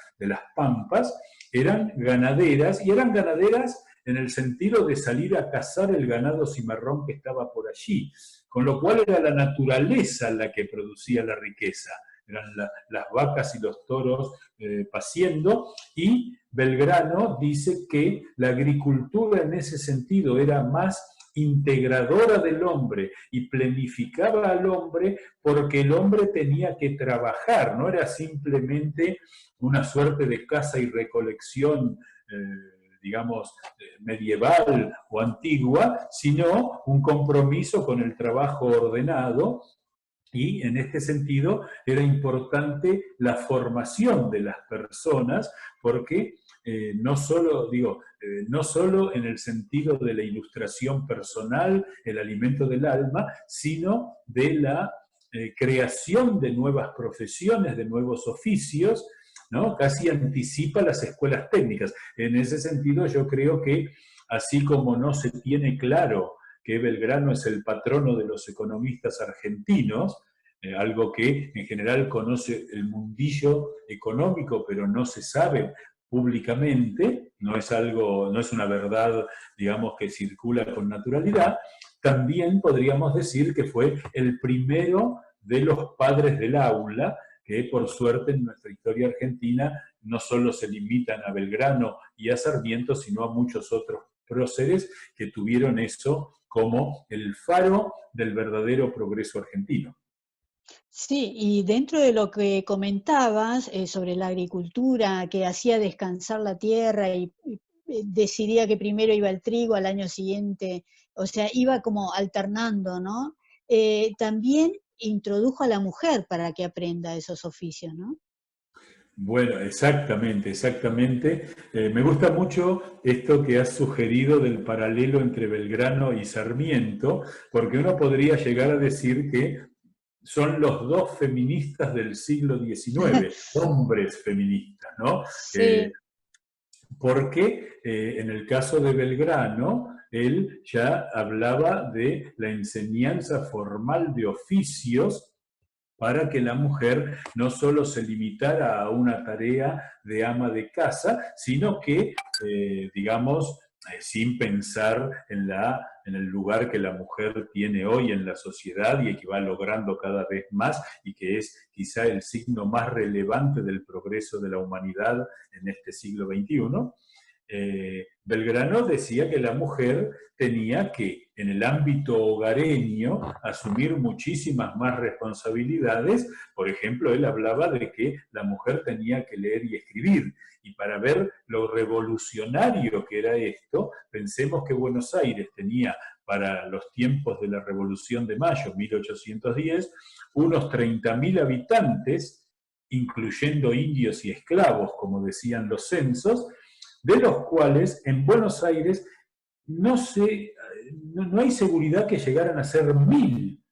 [SPEAKER 7] eran ganaderas, y eran ganaderas en el sentido de salir a cazar el ganado cimarrón que estaba por allí, con lo cual era la naturaleza la que producía la riqueza. Eran las vacas y los toros paciendo, y Belgrano dice que la agricultura en ese sentido era más integradora del hombre y planificaba al hombre porque el hombre tenía que trabajar, no era simplemente una suerte de caza y recolección digamos, medieval o antigua, sino un compromiso con el trabajo ordenado. Y en este sentido era importante la formación de las personas, porque no solo en el sentido de la ilustración personal, el alimento del alma, sino de la creación de nuevas profesiones, de nuevos oficios, ¿no? Casi anticipa las escuelas técnicas. En ese sentido, yo creo que, así como no se tiene claro que Belgrano es el patrono de los economistas argentinos, algo que en general conoce el mundillo económico, pero no se sabe públicamente, no es una verdad, digamos, que circula con naturalidad. También podríamos decir que fue el primero de los padres del aula, que por suerte en nuestra historia argentina no solo se limitan a Belgrano y a Sarmiento, sino a muchos otros próceres que tuvieron eso como el faro del verdadero progreso argentino.
[SPEAKER 6] Sí, y dentro de lo que comentabas sobre la agricultura, que hacía descansar la tierra y decidía que primero iba el trigo, al año siguiente, o sea, iba como alternando, ¿no? También introdujo a la mujer para que aprenda esos oficios, ¿no?
[SPEAKER 7] Bueno, exactamente. Me gusta mucho esto que has sugerido del paralelo entre Belgrano y Sarmiento, porque uno podría llegar a decir que son los dos feministas del siglo XIX, hombres feministas, ¿no?
[SPEAKER 6] Sí.
[SPEAKER 7] Porque en el caso de Belgrano, él ya hablaba de la enseñanza formal de oficios para que la mujer no solo se limitara a una tarea de ama de casa, sino que, digamos, sin pensar en el lugar que la mujer tiene hoy en la sociedad y que va logrando cada vez más, y que es quizá el signo más relevante del progreso de la humanidad en este siglo XXI, Belgrano decía que la mujer tenía que, en el ámbito hogareño, asumir muchísimas más responsabilidades. Por ejemplo, él hablaba de que la mujer tenía que leer y escribir. Y para ver lo revolucionario que era esto, pensemos que Buenos Aires tenía, para los tiempos de la Revolución de Mayo, 1810, unos 30.000 habitantes, incluyendo indios y esclavos, como decían los censos, de los cuales en Buenos Aires no hay seguridad que llegaran a ser 1.000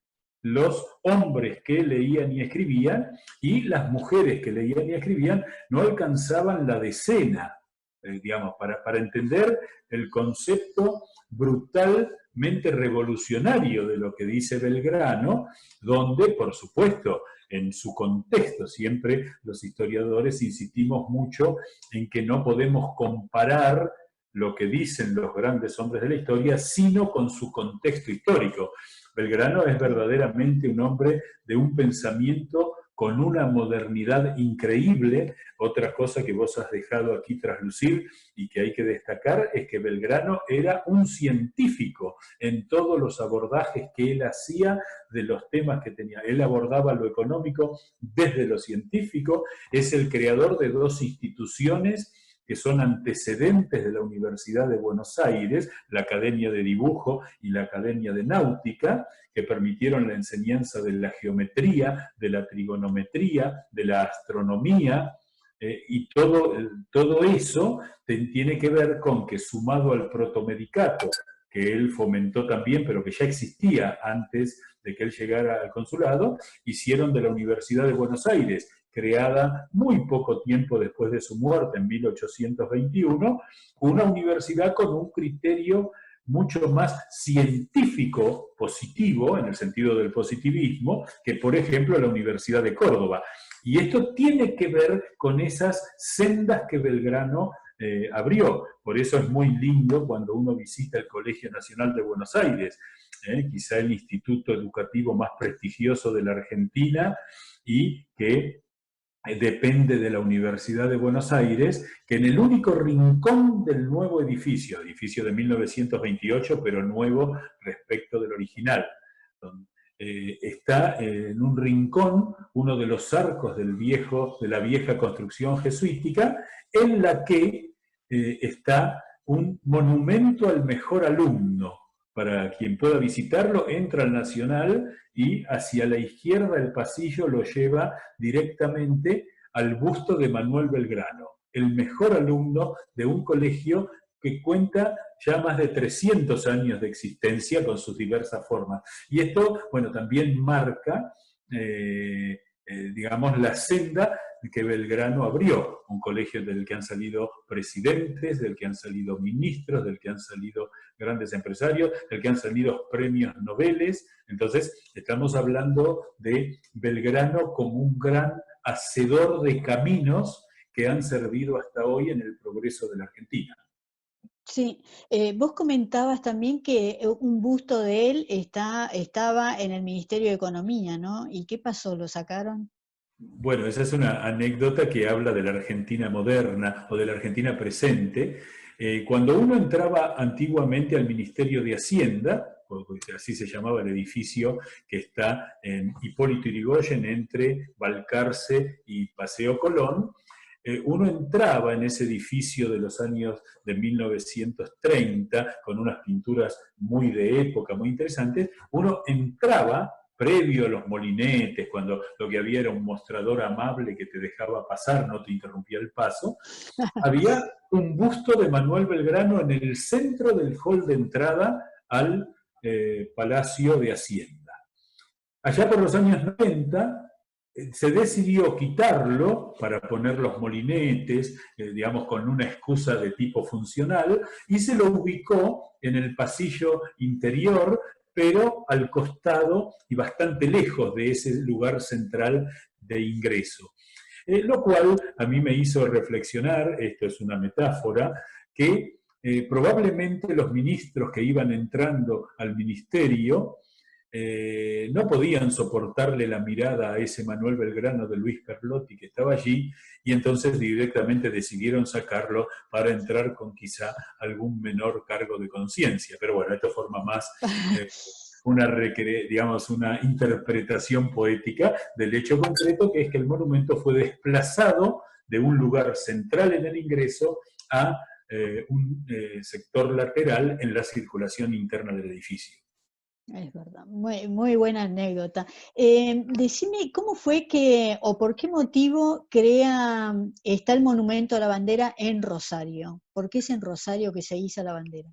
[SPEAKER 7] los hombres que leían y escribían, y las mujeres que leían y escribían no alcanzaban la decena, digamos, para entender el concepto brutalmente revolucionario de lo que dice Belgrano, donde, por supuesto, en su contexto, siempre los historiadores insistimos mucho en que no podemos comparar lo que dicen los grandes hombres de la historia, sino con su contexto histórico. Belgrano es verdaderamente un hombre de un pensamiento con una modernidad increíble. Otra cosa que vos has dejado aquí traslucir y que hay que destacar es que Belgrano era un científico en todos los abordajes que él hacía de los temas que tenía. Él abordaba lo económico desde lo científico, es el creador de dos instituciones que son antecedentes de la Universidad de Buenos Aires, la Academia de Dibujo y la Academia de Náutica, que permitieron la enseñanza de la geometría, de la trigonometría, de la astronomía, y todo eso tiene que ver con que, sumado al protomedicato, que él fomentó también, pero que ya existía antes de que él llegara al consulado, hicieron de la Universidad de Buenos Aires, creada muy poco tiempo después de su muerte, en 1821, una universidad con un criterio mucho más científico positivo, en el sentido del positivismo, que por ejemplo la Universidad de Córdoba. Y esto tiene que ver con esas sendas que Belgrano abrió. Por eso es muy lindo cuando uno visita el Colegio Nacional de Buenos Aires, quizá el instituto educativo más prestigioso de la Argentina, y que depende de la Universidad de Buenos Aires, que en el único rincón del nuevo edificio de 1928, pero nuevo respecto del original, está en un rincón uno de los arcos de la vieja construcción jesuítica, en la que está un monumento al mejor alumno. Para quien pueda visitarlo, entra al Nacional y hacia la izquierda el pasillo lo lleva directamente al busto de Manuel Belgrano, el mejor alumno de un colegio que cuenta ya más de 300 años de existencia con sus diversas formas. Y esto, bueno, también marca, digamos, la senda que Belgrano abrió, un colegio del que han salido presidentes, del que han salido ministros, del que han salido grandes empresarios, del que han salido premios Nobel. Entonces, estamos hablando de Belgrano como un gran hacedor de caminos que han servido hasta hoy en el progreso de la Argentina.
[SPEAKER 6] Sí, vos comentabas también que un busto de él estaba en el Ministerio de Economía, ¿no? ¿Y qué pasó? ¿Lo sacaron?
[SPEAKER 7] Bueno, esa es una anécdota que habla de la Argentina moderna o de la Argentina presente. Cuando uno entraba antiguamente al Ministerio de Hacienda, así se llamaba el edificio que está en Hipólito Yrigoyen entre Balcarce y Paseo Colón, uno entraba en ese edificio de los años de 1930, con unas pinturas muy de época, muy interesantes. Uno entraba previo a los molinetes, cuando lo que había era un mostrador amable que te dejaba pasar, no te interrumpía el paso, había un busto de Manuel Belgrano en el centro del hall de entrada al Palacio de Hacienda. Allá por los años 90, se decidió quitarlo para poner los molinetes, digamos, con una excusa de tipo funcional, y se lo ubicó en el pasillo interior, pero al costado y bastante lejos de ese lugar central de ingreso. Lo cual a mí me hizo reflexionar, esto es una metáfora, que probablemente los ministros que iban entrando al ministerio no podían soportarle la mirada a ese Manuel Belgrano de Luis Carlotti que estaba allí, y entonces directamente decidieron sacarlo para entrar con quizá algún menor cargo de conciencia. Pero bueno, esto forma más una interpretación poética del hecho concreto, que es que el monumento fue desplazado de un lugar central en el ingreso a un sector lateral en la circulación interna del edificio.
[SPEAKER 6] Es verdad, muy buena anécdota. Decime, ¿cómo fue que, o por qué motivo está el monumento a la bandera en Rosario? ¿Por qué es en Rosario que se iza la bandera?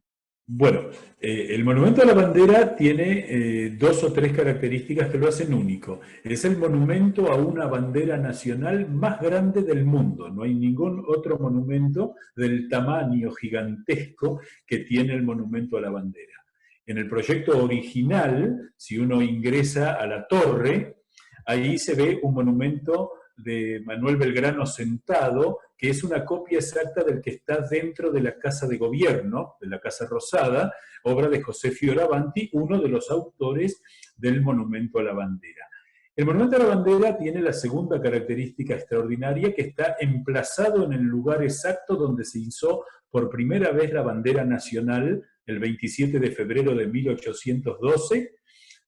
[SPEAKER 7] Bueno, el Monumento a la Bandera tiene 2 o 3 características que lo hacen único. Es el monumento a una bandera nacional más grande del mundo. No hay ningún otro monumento del tamaño gigantesco que tiene el Monumento a la Bandera. En el proyecto original, si uno ingresa a la torre, ahí se ve un monumento de Manuel Belgrano sentado, que es una copia exacta del que está dentro de la Casa de Gobierno, de la Casa Rosada, obra de José Fioravanti, uno de los autores del Monumento a la Bandera. El Monumento a la Bandera tiene la segunda característica extraordinaria, que está emplazado en el lugar exacto donde se izó por primera vez la bandera nacional, el 27 de febrero de 1812,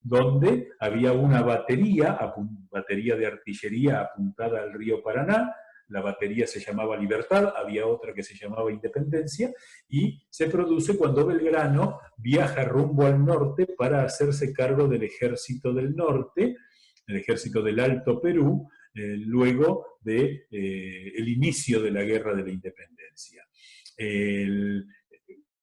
[SPEAKER 7] donde había una batería de artillería apuntada al río Paraná. La batería se llamaba Libertad, había otra que se llamaba Independencia, y se produce cuando Belgrano viaja rumbo al norte para hacerse cargo del ejército del norte, el ejército del Alto Perú, luego del inicio de la Guerra de la Independencia.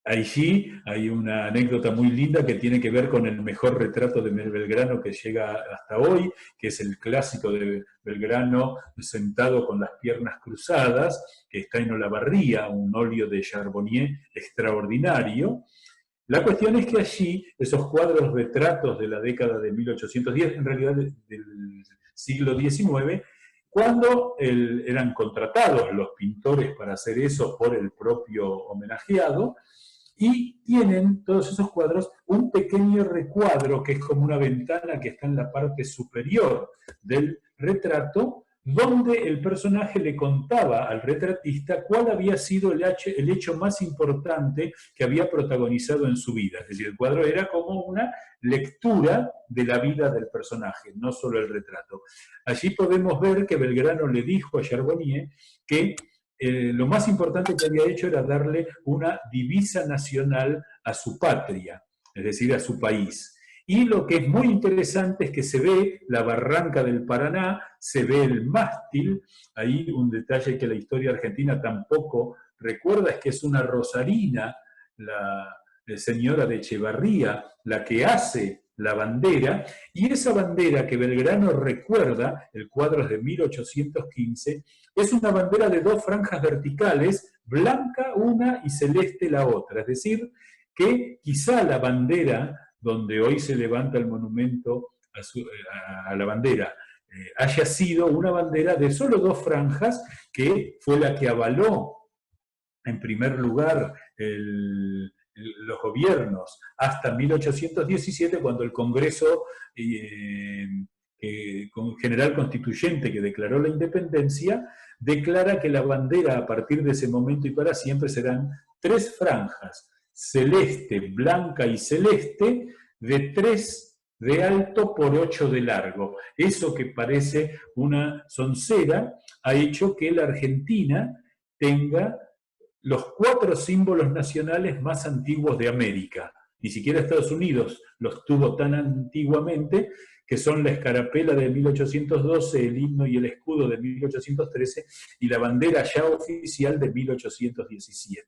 [SPEAKER 7] Allí hay una anécdota muy linda que tiene que ver con el mejor retrato de Belgrano que llega hasta hoy, que es el clásico de Belgrano sentado con las piernas cruzadas, que está en Olavarría, un óleo de Charbonnier extraordinario. La cuestión es que allí, esos cuadros retratos de la década de 1810, en realidad del siglo XIX, cuando eran contratados los pintores para hacer eso por el propio homenajeado, y tienen todos esos cuadros un pequeño recuadro que es como una ventana que está en la parte superior del retrato, donde el personaje le contaba al retratista cuál había sido el hecho más importante que había protagonizado en su vida. Es decir, el cuadro era como una lectura de la vida del personaje, no solo el retrato. Allí podemos ver que Belgrano le dijo a Charbonnier que lo más importante que había hecho era darle una divisa nacional a su patria, es decir, a su país. Y lo que es muy interesante es que se ve la barranca del Paraná, se ve el mástil, ahí un detalle que la historia argentina tampoco recuerda, es que es una rosarina, la señora de Echevarría, la que hace la bandera, y esa bandera que Belgrano recuerda, el cuadro es de 1815, es una bandera de 2 franjas verticales, blanca una y celeste la otra. Es decir, que quizá la bandera, donde hoy se levanta el monumento a la bandera, haya sido una bandera de solo 2 franjas, que fue la que avaló, en primer lugar, los gobiernos, hasta 1817, cuando el Congreso General Constituyente, que declaró la independencia, declara que la bandera a partir de ese momento y para siempre serán 3 franjas, celeste, blanca y celeste, de 3 de alto por 8 de largo. Eso que parece una soncera ha hecho que la Argentina tenga los 4 símbolos nacionales más antiguos de América. Ni siquiera Estados Unidos los tuvo tan antiguamente, que son la escarapela de 1812, el himno y el escudo de 1813, y la bandera ya oficial de 1817.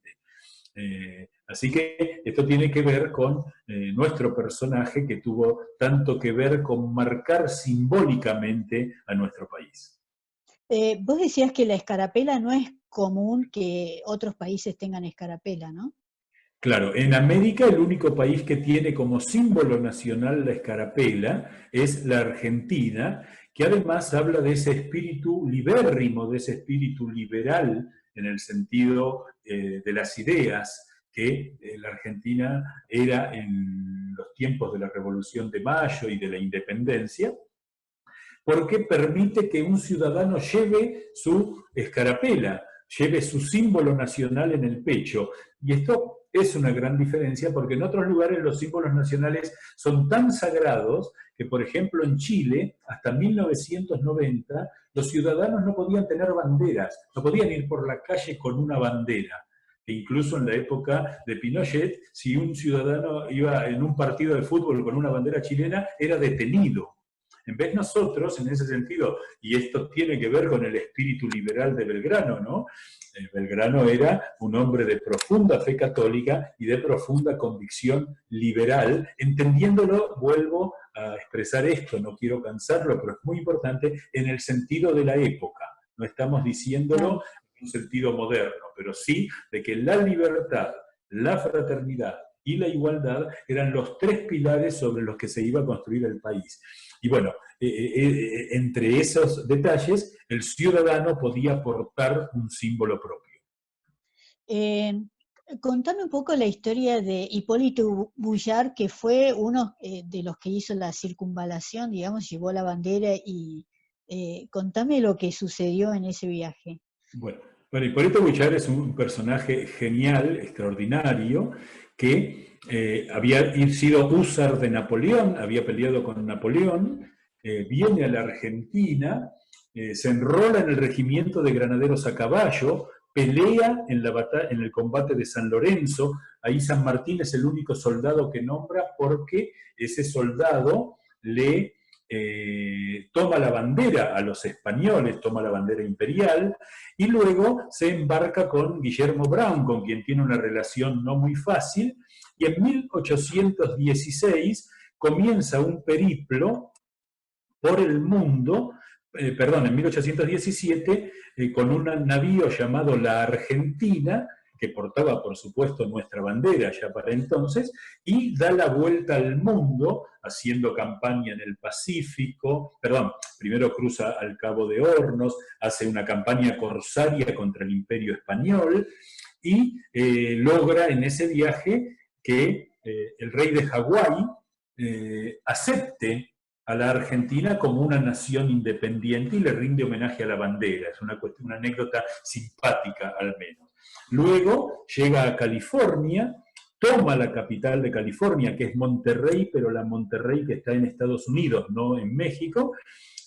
[SPEAKER 7] Así que esto tiene que ver con nuestro personaje, que tuvo tanto que ver con marcar simbólicamente a nuestro país.
[SPEAKER 6] Vos decías que la escarapela no es común que otros países tengan escarapela, ¿no?
[SPEAKER 7] Claro, en América el único país que tiene como símbolo nacional la escarapela es la Argentina, que además habla de ese espíritu libérrimo, de ese espíritu liberal, en el sentido de las ideas que la Argentina era en los tiempos de la Revolución de Mayo y de la Independencia, porque permite que un ciudadano lleve su escarapela, lleve su símbolo nacional en el pecho. Y esto es una gran diferencia, porque en otros lugares los símbolos nacionales son tan sagrados que, por ejemplo, en Chile, hasta 1990, los ciudadanos no podían tener banderas, no podían ir por la calle con una bandera. E incluso en la época de Pinochet, si un ciudadano iba en un partido de fútbol con una bandera chilena, era detenido. En vez nosotros, en ese sentido, y esto tiene que ver con el espíritu liberal de Belgrano, ¿no? Belgrano era un hombre de profunda fe católica y de profunda convicción liberal, entendiéndolo, vuelvo a expresar esto, no quiero cansarlo, pero es muy importante, en el sentido de la época. No estamos diciéndolo en un sentido moderno, pero sí de que la libertad, la fraternidad y la igualdad eran los tres pilares sobre los que se iba a construir el país. Y bueno, entre esos detalles, el ciudadano podía aportar un símbolo propio.
[SPEAKER 6] Contame un poco la historia de Hipólito Bouillard, que fue uno de los que hizo la circunvalación, digamos, llevó la bandera, y contame lo que sucedió en ese viaje.
[SPEAKER 7] Bueno, Hipólito Bouillard es un personaje genial, extraordinario, que había sido húsar de Napoleón, había peleado con Napoleón, viene a la Argentina, se enrola en el regimiento de granaderos a caballo, pelea en el combate de San Lorenzo. Ahí San Martín es el único soldado que nombra porque ese soldado le toma la bandera a los españoles, toma la bandera imperial, y luego se embarca con Guillermo Brown, con quien tiene una relación no muy fácil, y en 1816 comienza un periplo por el mundo, en 1817, con un navío llamado La Argentina, que portaba, por supuesto, nuestra bandera ya para entonces, y da la vuelta al mundo, haciendo campaña en el Pacífico, primero cruza al Cabo de Hornos, hace una campaña corsaria contra el Imperio Español, y logra en ese viaje que el rey de Hawái acepte a la Argentina como una nación independiente y le rinde homenaje a la bandera. Es una anécdota simpática al menos. Luego llega a California, toma la capital de California, que es Monterrey, pero la Monterrey que está en Estados Unidos, no en México.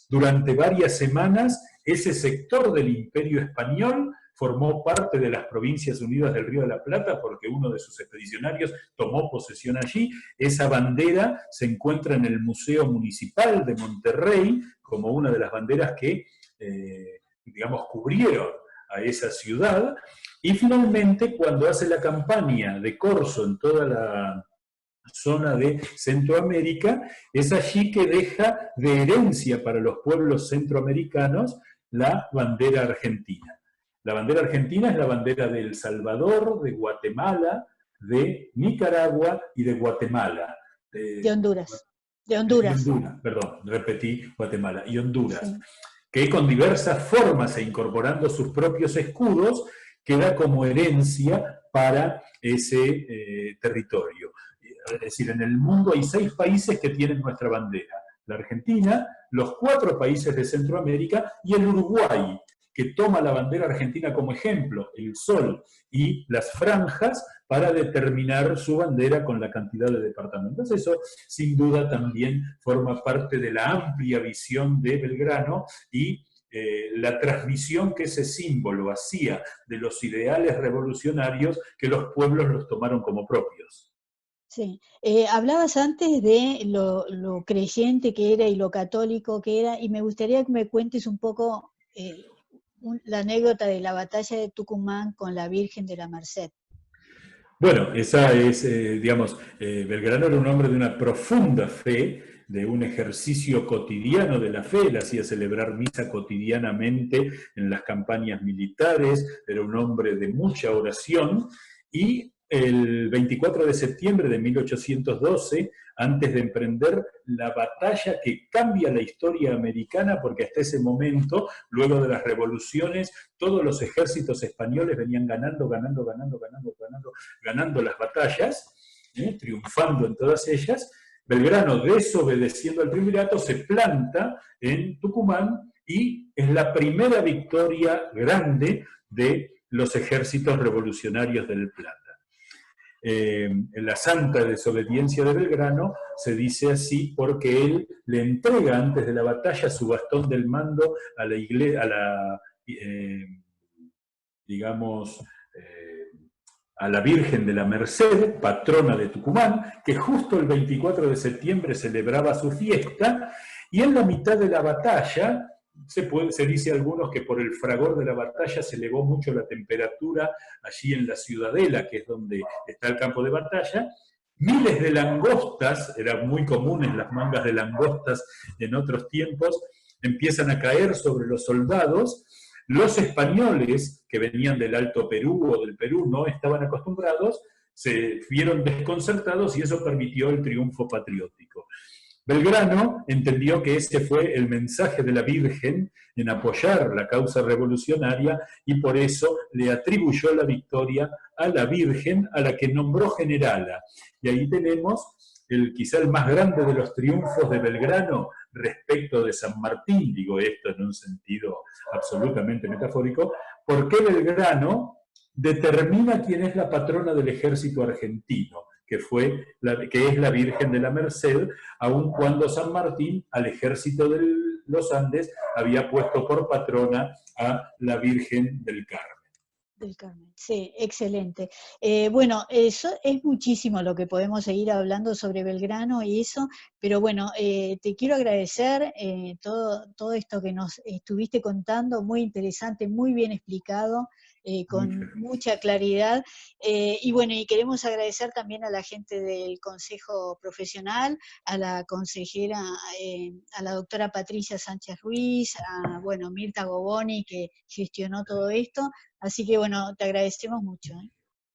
[SPEAKER 7] Durante varias semanas, ese sector del Imperio Español formó parte de las Provincias Unidas del Río de la Plata porque uno de sus expedicionarios tomó posesión allí. Esa bandera se encuentra en el Museo Municipal de Monterrey como una de las banderas que, cubrieron a esa ciudad. Y finalmente, cuando hace la campaña de corso en toda la zona de Centroamérica, es allí que deja de herencia para los pueblos centroamericanos la bandera argentina. La bandera argentina es la bandera de El Salvador, de Guatemala, de Nicaragua y de Guatemala.
[SPEAKER 6] De Honduras. De Honduras.
[SPEAKER 7] Repetí, Guatemala y Honduras. Sí. Que con diversas formas e incorporando sus propios escudos, queda como herencia para ese territorio. Es decir, en el mundo hay 6 países que tienen nuestra bandera. La Argentina, los 4 países de Centroamérica y el Uruguay, que toma la bandera argentina como ejemplo, el sol y las franjas, para determinar su bandera con la cantidad de departamentos. Eso, sin duda, también forma parte de la amplia visión de Belgrano y la transmisión que ese símbolo hacía de los ideales revolucionarios que los pueblos los tomaron como propios.
[SPEAKER 6] Sí, hablabas antes de lo creyente que era y lo católico que era, y me gustaría que me cuentes un poco la anécdota de la batalla de Tucumán con la Virgen de la Merced.
[SPEAKER 7] Bueno, esa es, Belgrano era un hombre de una profunda fe, de un ejercicio cotidiano de la fe, él hacía celebrar misa cotidianamente en las campañas militares, era un hombre de mucha oración, y el 24 de septiembre de 1812, antes de emprender la batalla que cambia la historia americana, porque hasta ese momento, luego de las revoluciones, todos los ejércitos españoles venían ganando las batallas, triunfando en todas ellas. Belgrano, desobedeciendo al triunvirato, se planta en Tucumán y es la primera victoria grande de los ejércitos revolucionarios del Plata. En la santa desobediencia de Belgrano se dice así porque él le entrega antes de la batalla su bastón del mando a la iglesia, a la Virgen de la Merced, patrona de Tucumán, que justo el 24 de septiembre celebraba su fiesta, Y en la mitad de la batalla, se dice a algunos que por el fragor de la batalla se elevó mucho la temperatura allí en la ciudadela, que es donde está el campo de batalla. Miles de langostas, eran muy comunes las mangas de langostas en otros tiempos, empiezan a caer sobre los soldados. Los españoles, que venían del Alto Perú o del Perú, no estaban acostumbrados, se vieron desconcertados y eso permitió el triunfo patriótico. Belgrano entendió que ese fue el mensaje de la Virgen en apoyar la causa revolucionaria y por eso le atribuyó la victoria a la Virgen, a la que nombró generala. Y ahí tenemos quizá el más grande de los triunfos de Belgrano respecto de San Martín, digo esto en un sentido absolutamente metafórico, porque Belgrano determina quién es la patrona del ejército argentino, que es la Virgen de la Merced, aun cuando San Martín al ejército de los Andes había puesto por patrona a la Virgen del Carmen.
[SPEAKER 6] Del Carmen, sí, excelente. Bueno, eso es muchísimo lo que podemos seguir hablando sobre Belgrano y eso, pero bueno, te quiero agradecer todo esto que nos estuviste contando, muy interesante, muy bien explicado. Con mucha claridad, y bueno, y queremos agradecer también a la gente del Consejo Profesional, a la consejera, a la doctora Patricia Sánchez Ruiz, a bueno, Mirta Goboni, que gestionó todo esto, así que bueno, te agradecemos mucho.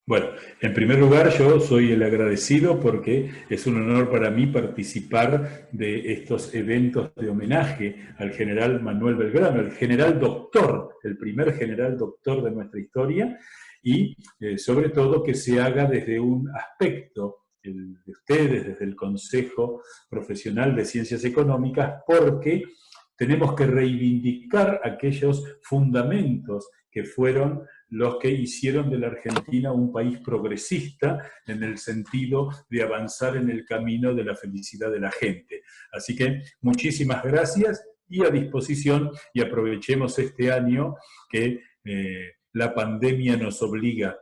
[SPEAKER 7] Bueno, en primer lugar yo soy el agradecido porque es un honor para mí participar de estos eventos de homenaje al general Manuel Belgrano, el general doctor, el primer general doctor de nuestra historia, y sobre todo que se haga desde un aspecto de ustedes, desde el Consejo Profesional de Ciencias Económicas, porque tenemos que reivindicar aquellos fundamentos que fueron los que hicieron de la Argentina un país progresista en el sentido de avanzar en el camino de la felicidad de la gente. Así que muchísimas gracias y a disposición, y aprovechemos este año que la pandemia nos obliga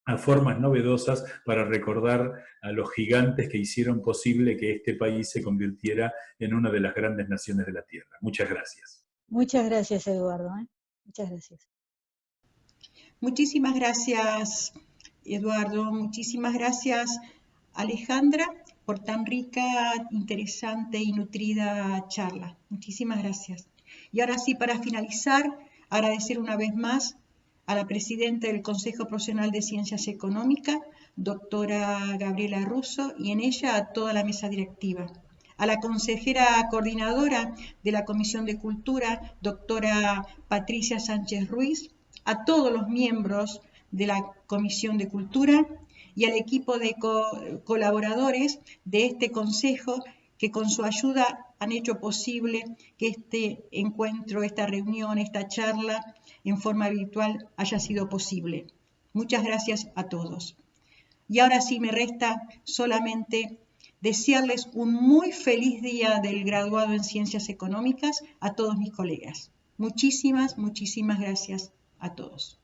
[SPEAKER 7] a formas novedosas para recordar a los gigantes que hicieron posible que este país se convirtiera en una de las grandes naciones de la Tierra. Muchas gracias.
[SPEAKER 6] Muchas gracias, Eduardo. Muchas gracias.
[SPEAKER 3] Muchísimas gracias, Eduardo. Muchísimas gracias, Alejandra, por tan rica, interesante y nutrida charla. Muchísimas gracias. Y ahora sí, para finalizar, agradecer una vez más a la presidenta del Consejo Profesional de Ciencias Económicas, doctora Gabriela Russo, y en ella a toda la mesa directiva. A la consejera coordinadora de la Comisión de Cultura, doctora Patricia Sánchez Ruiz, a todos los miembros de la Comisión de Cultura y al equipo de colaboradores de este consejo que con su ayuda han hecho posible que este encuentro, esta reunión, esta charla en forma virtual haya sido posible. Muchas gracias a todos. Y ahora sí me resta solamente desearles un muy feliz día del graduado en Ciencias Económicas a todos mis colegas. Muchísimas, muchísimas gracias a todos.